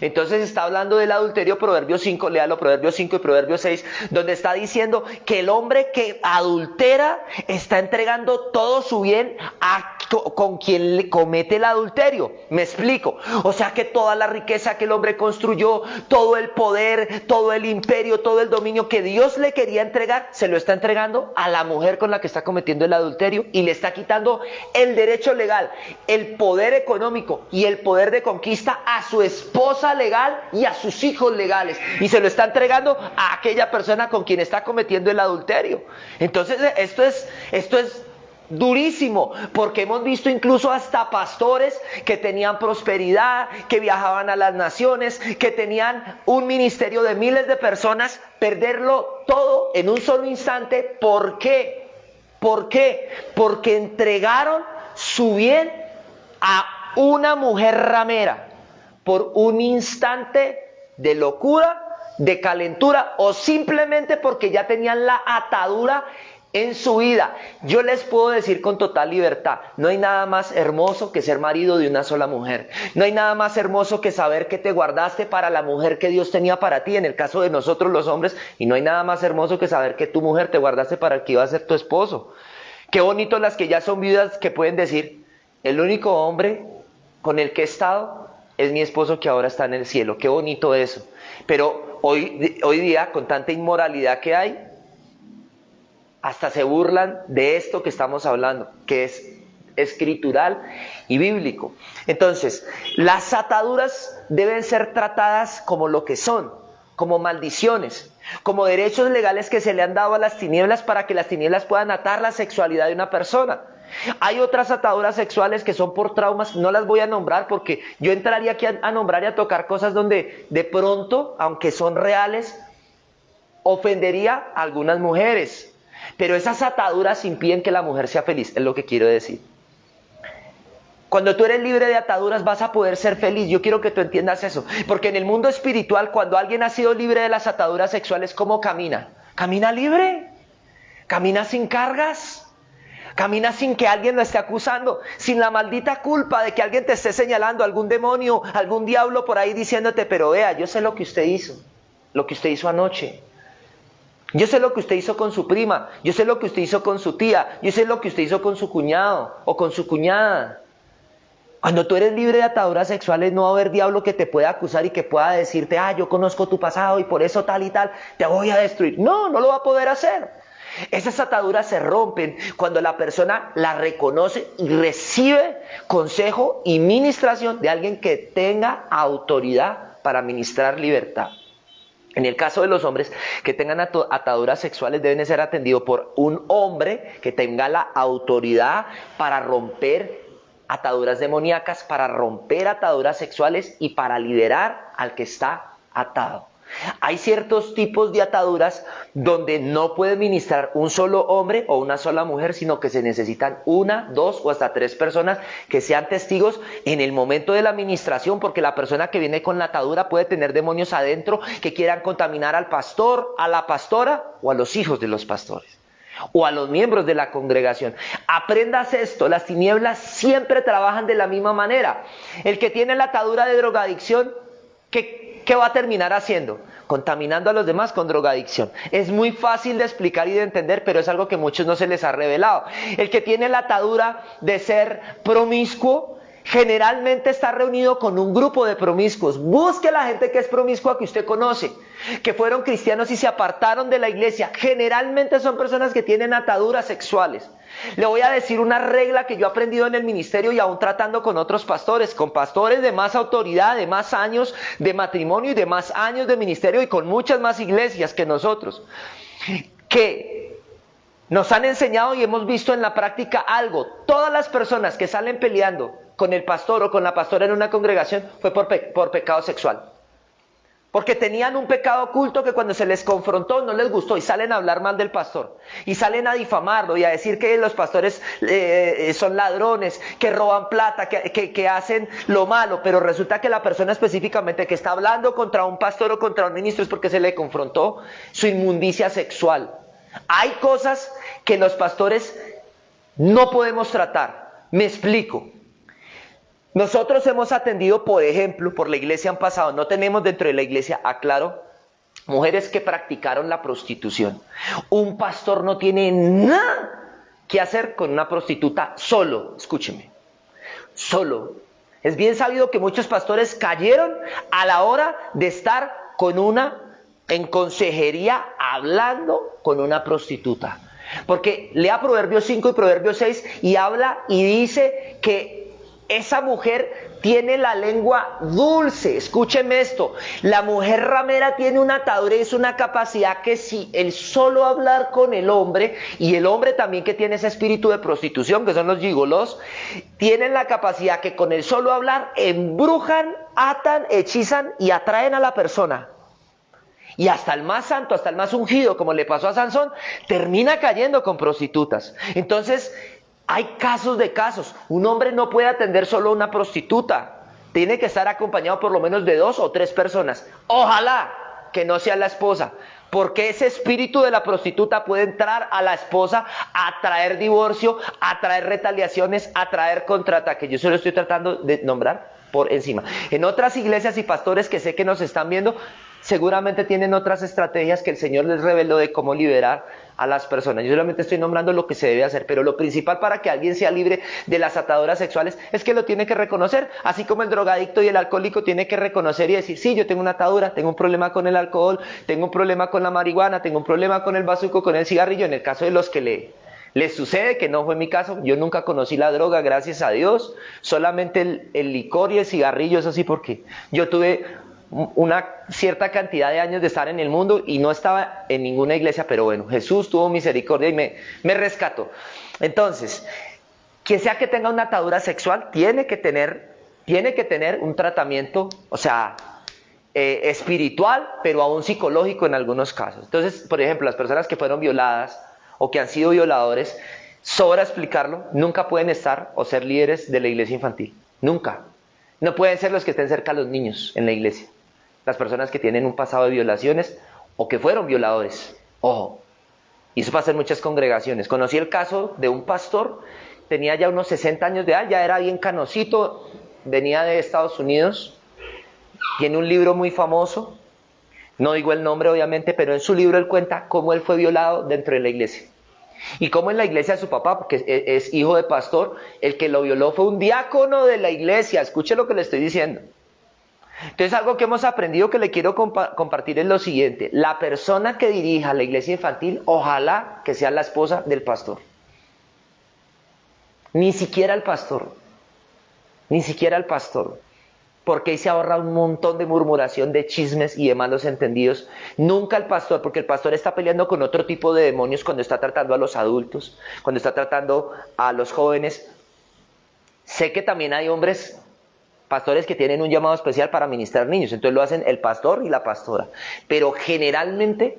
Entonces está hablando del adulterio, Proverbios 5, léalo, Proverbios 5 y Proverbios 6, donde está diciendo que el hombre que adultera está entregando todo su bien con quien le comete el adulterio. Me explico. O sea que toda la riqueza que el hombre construyó, todo el poder, todo el imperio, todo el dominio que Dios le quería entregar, se lo está entregando a la mujer con la que está cometiendo el adulterio y le está quitando el derecho legal, el poder económico y el poder de conquista a su esposa legal y a sus hijos legales, y se lo está entregando a aquella persona con quien está cometiendo el adulterio. Entonces esto es durísimo, porque hemos visto incluso hasta pastores que tenían prosperidad, que viajaban a las naciones, que tenían un ministerio de miles de personas, perderlo todo en un solo instante. ¿Por qué? ¿Por qué? Porque entregaron su bien a una mujer ramera por un instante de locura, de calentura, o simplemente porque ya tenían la atadura en su vida. Yo les puedo decir con total libertad, no hay nada más hermoso que ser marido de una sola mujer. No hay nada más hermoso que saber que te guardaste para la mujer que Dios tenía para ti, en el caso de nosotros los hombres, y no hay nada más hermoso que saber que tu mujer te guardaste para el que iba a ser tu esposo. Qué bonito las que ya son viudas que pueden decir, el único hombre con el que he estado es mi esposo que ahora está en el cielo. Qué bonito eso. Pero hoy día, con tanta inmoralidad que hay, hasta se burlan de esto que estamos hablando, que es escritural y bíblico. Entonces, las ataduras deben ser tratadas como lo que son, como maldiciones, como derechos legales que se le han dado a las tinieblas para que las tinieblas puedan atar la sexualidad de una persona. Hay otras ataduras sexuales que son por traumas, no las voy a nombrar porque yo entraría aquí a nombrar y a tocar cosas donde de pronto, aunque son reales, ofendería a algunas mujeres. Pero esas ataduras impiden que la mujer sea feliz, es lo que quiero decir. Cuando tú eres libre de ataduras vas a poder ser feliz. Yo quiero que tú entiendas eso. Porque en el mundo espiritual, cuando alguien ha sido libre de las ataduras sexuales, ¿cómo camina? Camina libre, camina sin cargas. Camina sin que alguien lo esté acusando, sin la maldita culpa de que alguien te esté señalando, algún demonio, algún diablo por ahí diciéndote, pero vea, yo sé lo que usted hizo anoche. Yo sé lo que usted hizo con su prima, yo sé lo que usted hizo con su tía, yo sé lo que usted hizo con su cuñado o con su cuñada. Cuando tú eres libre de ataduras sexuales no va a haber diablo que te pueda acusar y que pueda decirte, yo conozco tu pasado y por eso tal y tal, te voy a destruir. No, no lo va a poder hacer. Esas ataduras se rompen cuando la persona la reconoce y recibe consejo y ministración de alguien que tenga autoridad para ministrar libertad. En el caso de los hombres que tengan ataduras sexuales deben ser atendidos por un hombre que tenga la autoridad para romper ataduras demoníacas, para romper ataduras sexuales y para liberar al que está atado. Hay ciertos tipos de ataduras donde no puede ministrar un solo hombre o una sola mujer, sino que se necesitan una, dos o hasta tres personas que sean testigos en el momento de la ministración, porque la persona que viene con la atadura puede tener demonios adentro que quieran contaminar al pastor, a la pastora o a los hijos de los pastores o a los miembros de la congregación. Aprendas esto, las tinieblas siempre trabajan de la misma manera. El que tiene la atadura de drogadicción, ¿qué va a terminar haciendo? Contaminando a los demás con drogadicción. Es muy fácil de explicar y de entender, pero es algo que a muchos no se les ha revelado. El que tiene la atadura de ser promiscuo, generalmente está reunido con un grupo de promiscuos. Busque a la gente que es promiscua que usted conoce, que fueron cristianos y se apartaron de la iglesia. Generalmente son personas que tienen ataduras sexuales. Le voy a decir una regla que yo he aprendido en el ministerio y aún tratando con otros pastores, con pastores de más autoridad, de más años de matrimonio y de más años de ministerio y con muchas más iglesias que nosotros, que nos han enseñado y hemos visto en la práctica algo. Todas las personas que salen peleando con el pastor o con la pastora en una congregación fue por pecado sexual. Porque tenían un pecado oculto que cuando se les confrontó no les gustó y salen a hablar mal del pastor. Y salen a difamarlo y a decir que los pastores son ladrones, que roban plata, que hacen lo malo. Pero resulta que la persona específicamente que está hablando contra un pastor o contra un ministro es porque se le confrontó su inmundicia sexual. Hay cosas que los pastores no podemos tratar. Me explico. Nosotros hemos atendido, por ejemplo, por la iglesia han pasado, no tenemos dentro de la iglesia, aclaro, mujeres que practicaron la prostitución. Un pastor no tiene nada que hacer con una prostituta solo, escúcheme, solo. Es bien sabido que muchos pastores cayeron a la hora de estar con en consejería hablando con una prostituta. Porque lea Proverbios 5 y Proverbios 6 y habla y dice que esa mujer tiene la lengua dulce. Escúcheme esto. La mujer ramera tiene una atadura, es una capacidad que si el solo hablar con el hombre, y el hombre también que tiene ese espíritu de prostitución, que son los gigolos, tienen la capacidad que con el solo hablar embrujan, atan, hechizan y atraen a la persona. Y hasta el más santo, hasta el más ungido, como le pasó a Sansón, termina cayendo con prostitutas. Entonces, hay casos de casos. Un hombre no puede atender solo a una prostituta. Tiene que estar acompañado por lo menos de 2 o 3 personas. Ojalá que no sea la esposa. Porque ese espíritu de la prostituta puede entrar a la esposa a traer divorcio, a traer retaliaciones, a traer contraataques. Yo se lo estoy tratando de nombrar por encima. En otras iglesias y pastores que sé que nos están viendo, seguramente tienen otras estrategias que el Señor les reveló de cómo liberar a las personas. Yo solamente estoy nombrando lo que se debe hacer, pero lo principal para que alguien sea libre de las ataduras sexuales es que lo tiene que reconocer, así como el drogadicto y el alcohólico tiene que reconocer y decir, sí, yo tengo una atadura, tengo un problema con el alcohol, tengo un problema con la marihuana, tengo un problema con el bazuco, con el cigarrillo. En el caso de los que les sucede, que no fue mi caso, yo nunca conocí la droga, gracias a Dios, solamente el licor y el cigarrillo, eso sí, porque yo tuve una cierta cantidad de años de estar en el mundo y no estaba en ninguna iglesia, pero bueno, Jesús tuvo misericordia y me rescató. Entonces, quien sea que tenga una atadura sexual tiene que tener un tratamiento, o sea, espiritual, pero aún psicológico en algunos casos. Entonces, por ejemplo, las personas que fueron violadas o que han sido violadores, sobra explicarlo, nunca pueden estar o ser líderes de la iglesia infantil, nunca. No pueden ser los que estén cerca a los niños en la iglesia. Las personas que tienen un pasado de violaciones o que fueron violadores. Ojo. Y eso pasa en muchas congregaciones. Conocí el caso de un pastor, tenía ya unos 60 años de edad, ya era bien canosito, venía de Estados Unidos, tiene un libro muy famoso, no digo el nombre obviamente, pero en su libro él cuenta cómo él fue violado dentro de la iglesia. Y cómo en la iglesia de su papá, porque es hijo de pastor, el que lo violó fue un diácono de la iglesia. Escuche lo que le estoy diciendo. Entonces, algo que hemos aprendido que le quiero compartir es lo siguiente. La persona que dirija la iglesia infantil, ojalá que sea la esposa del pastor. Ni siquiera el pastor. Ni siquiera el pastor. Porque ahí se ahorra un montón de murmuración, de chismes y de malos entendidos. Nunca el pastor, porque el pastor está peleando con otro tipo de demonios cuando está tratando a los adultos, cuando está tratando a los jóvenes. Sé que también hay hombres pastores que tienen un llamado especial para ministrar niños, entonces lo hacen el pastor y la pastora. Pero generalmente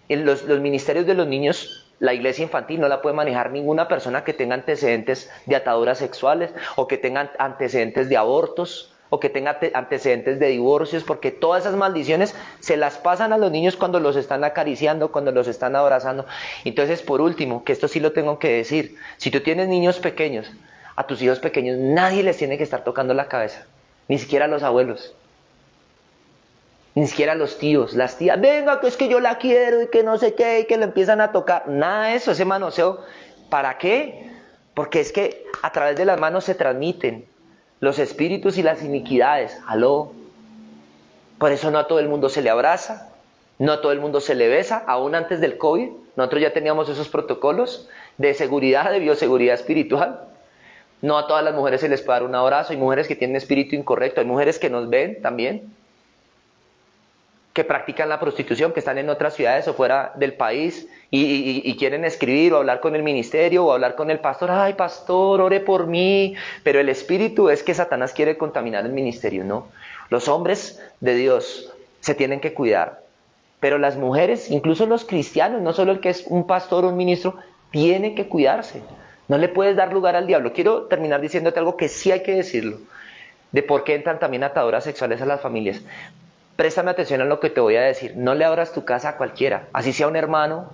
en los ministerios de los niños, la iglesia infantil no la puede manejar ninguna persona que tenga antecedentes de ataduras sexuales o que tenga antecedentes de abortos o que tenga antecedentes de divorcios, porque todas esas maldiciones se las pasan a los niños cuando los están acariciando, cuando los están abrazando. Entonces, por último, que esto sí lo tengo que decir, si tú tienes niños pequeños, a tus hijos pequeños nadie les tiene que estar tocando la cabeza, ni siquiera a los abuelos, ni siquiera a los tíos, las tías, venga que es que yo la quiero y que no sé qué, y que le empiezan a tocar, nada de eso, ese manoseo, ¿para qué? Porque es que a través de las manos se transmiten los espíritus y las iniquidades. Aló. Por eso no a todo el mundo se le abraza, no a todo el mundo se le besa, aún antes del COVID. Nosotros ya teníamos esos protocolos de seguridad, de bioseguridad espiritual. No a todas las mujeres se les puede dar un abrazo. Hay mujeres que tienen espíritu incorrecto, hay mujeres que nos ven también, que practican la prostitución, que están en otras ciudades o fuera del país y quieren escribir o hablar con el ministerio o hablar con el pastor. Ay, pastor, ore por mí. Pero el espíritu es que Satanás quiere contaminar el ministerio, ¿no? Los hombres de Dios se tienen que cuidar. Pero las mujeres, incluso los cristianos, no solo el que es un pastor o un ministro, tienen que cuidarse. No le puedes dar lugar al diablo. Quiero terminar diciéndote algo que sí hay que decirlo, de por qué entran también ataduras sexuales a las familias. Préstame atención a lo que te voy a decir. No le abras tu casa a cualquiera, así sea un hermano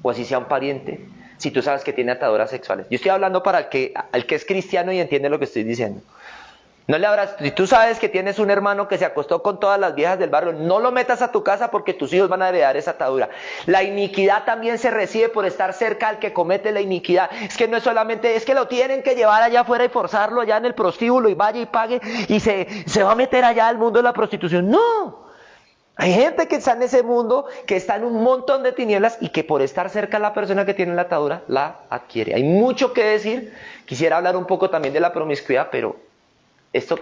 o así sea un pariente, si tú sabes que tiene ataduras sexuales. Yo estoy hablando para el que es cristiano y entiende lo que estoy diciendo. No le abras, si tú sabes que tienes un hermano que se acostó con todas las viejas del barrio, no lo metas a tu casa porque tus hijos van a heredar esa atadura. La iniquidad también se recibe por estar cerca al que comete la iniquidad. Es que no es solamente, es que lo tienen que llevar allá afuera y forzarlo allá en el prostíbulo y vaya y pague y se va a meter allá al mundo de la prostitución. No. Hay gente que está en ese mundo, que está en un montón de tinieblas y que por estar cerca a la persona que tiene la atadura, la adquiere. Hay mucho que decir. Quisiera hablar un poco también de la promiscuidad, pero esto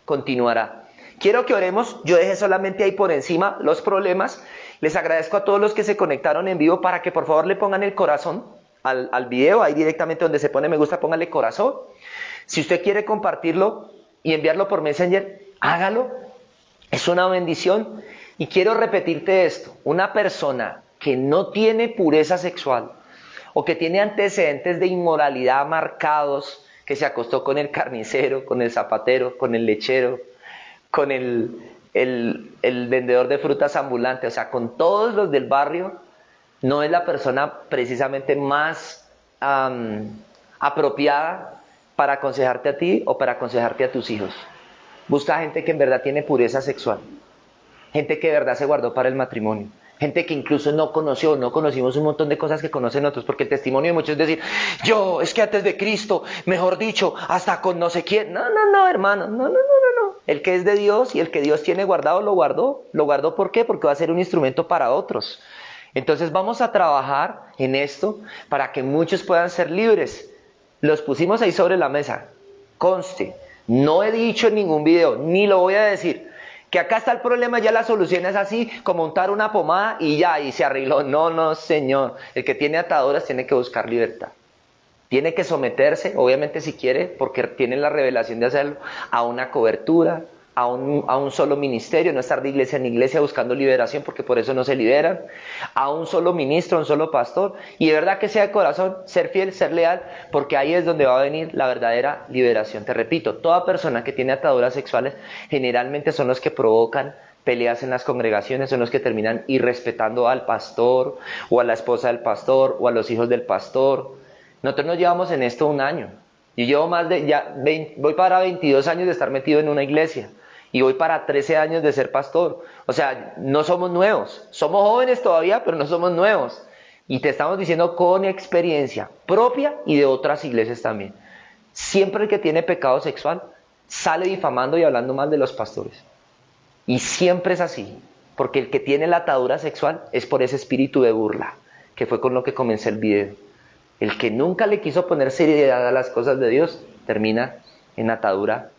continuará. Quiero que oremos. Yo dejé solamente ahí por encima los problemas. Les agradezco a todos los que se conectaron en vivo para que por favor le pongan el corazón al video. Ahí directamente donde se pone me gusta, póngale corazón. Si usted quiere compartirlo y enviarlo por Messenger, hágalo. Es una bendición. Y quiero repetirte esto. Una persona que no tiene pureza sexual o que tiene antecedentes de inmoralidad marcados, que se acostó con el carnicero, con el zapatero, con el lechero, con el vendedor de frutas ambulante, o sea, con todos los del barrio, no es la persona precisamente más apropiada para aconsejarte a ti o para aconsejarte a tus hijos. Busca gente que en verdad tiene pureza sexual, gente que de verdad se guardó para el matrimonio. Gente que incluso no conocimos un montón de cosas que conocen otros, porque el testimonio de muchos es decir, yo, es que antes de Cristo, mejor dicho, hasta con no sé quién. No, hermano, no. El que es de Dios y el que Dios tiene guardado, lo guardó. ¿Lo guardó por qué? Porque va a ser un instrumento para otros. Entonces vamos a trabajar en esto para que muchos puedan ser libres. Los pusimos ahí sobre la mesa. Conste, no he dicho en ningún video, ni lo voy a decir, que acá está el problema, ya la solución es así, como untar una pomada y ya, y se arregló. No, señor. El que tiene ataduras tiene que buscar libertad. Tiene que someterse, obviamente si quiere, porque tiene la revelación de hacerlo, a una cobertura, a un solo ministerio, no estar de iglesia en iglesia buscando liberación, porque por eso no se liberan, a un solo ministro, a un solo pastor, y de verdad que sea de corazón, ser fiel, ser leal, porque ahí es donde va a venir la verdadera liberación. Te repito, toda persona que tiene ataduras sexuales generalmente son los que provocan peleas en las congregaciones, son los que terminan irrespetando al pastor, o a la esposa del pastor, o a los hijos del pastor. Nosotros nos llevamos en esto un año. Yo llevo voy para 22 años de estar metido en una iglesia y voy para 13 años de ser pastor. O sea, no somos nuevos, somos jóvenes todavía, pero no somos nuevos. Y te estamos diciendo con experiencia propia y de otras iglesias también. Siempre el que tiene pecado sexual sale difamando y hablando mal de los pastores. Y siempre es así, porque el que tiene la atadura sexual es por ese espíritu de burla, que fue con lo que comencé el video. El que nunca le quiso poner seriedad a las cosas de Dios, termina en atadura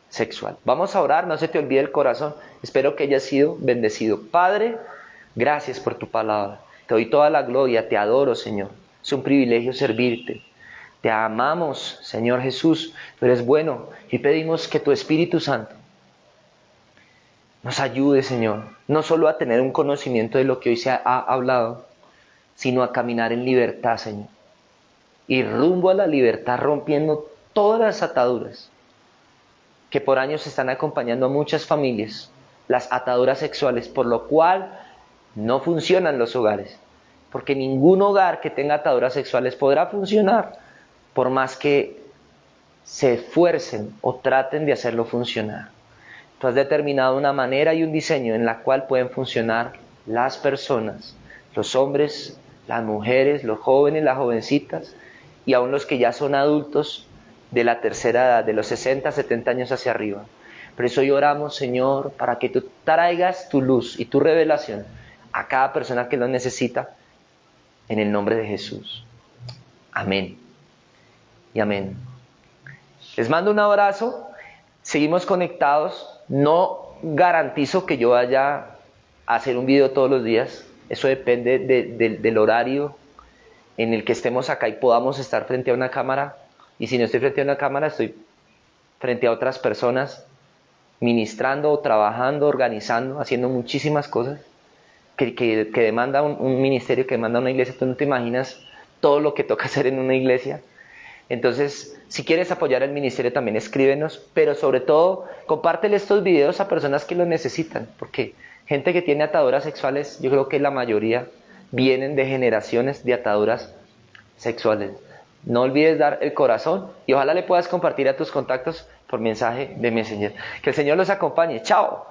sexual. Vamos a orar, no se te olvide el corazón. Espero que hayas sido bendecido. Padre, gracias por tu palabra. Te doy toda la gloria, te adoro, Señor. Es un privilegio servirte. Te amamos, Señor Jesús. Tú eres bueno y pedimos que tu Espíritu Santo nos ayude, Señor, no solo a tener un conocimiento de lo que hoy se ha hablado, sino a caminar en libertad, Señor. Y rumbo a la libertad, rompiendo todas las ataduras que por años están acompañando a muchas familias, las ataduras sexuales, por lo cual no funcionan los hogares, porque ningún hogar que tenga ataduras sexuales podrá funcionar, por más que se esfuercen o traten de hacerlo funcionar. Tú has determinado una manera y un diseño en la cual pueden funcionar las personas, los hombres, las mujeres, los jóvenes, las jovencitas, y aún los que ya son adultos, de la tercera edad, de los 60, 70 años hacia arriba. Por eso hoy oramos, Señor, para que tú traigas tu luz y tu revelación a cada persona que lo necesita, en el nombre de Jesús. Amén. Y amén. Les mando un abrazo. Seguimos conectados. No garantizo que yo vaya a hacer un video todos los días. Eso depende del horario en el que estemos acá y podamos estar frente a una cámara. Y si no estoy frente a una cámara, estoy frente a otras personas, ministrando, trabajando, organizando, haciendo muchísimas cosas que demanda un ministerio, que demanda una iglesia. Tú no te imaginas todo lo que toca hacer en una iglesia. Entonces, si quieres apoyar el ministerio, también escríbenos, pero sobre todo, compártele estos videos a personas que los necesitan, porque gente que tiene ataduras sexuales, yo creo que la mayoría vienen de generaciones de ataduras sexuales. No olvides dar el corazón y ojalá le puedas compartir a tus contactos por mensaje de Messenger. Que el Señor los acompañe. ¡Chao!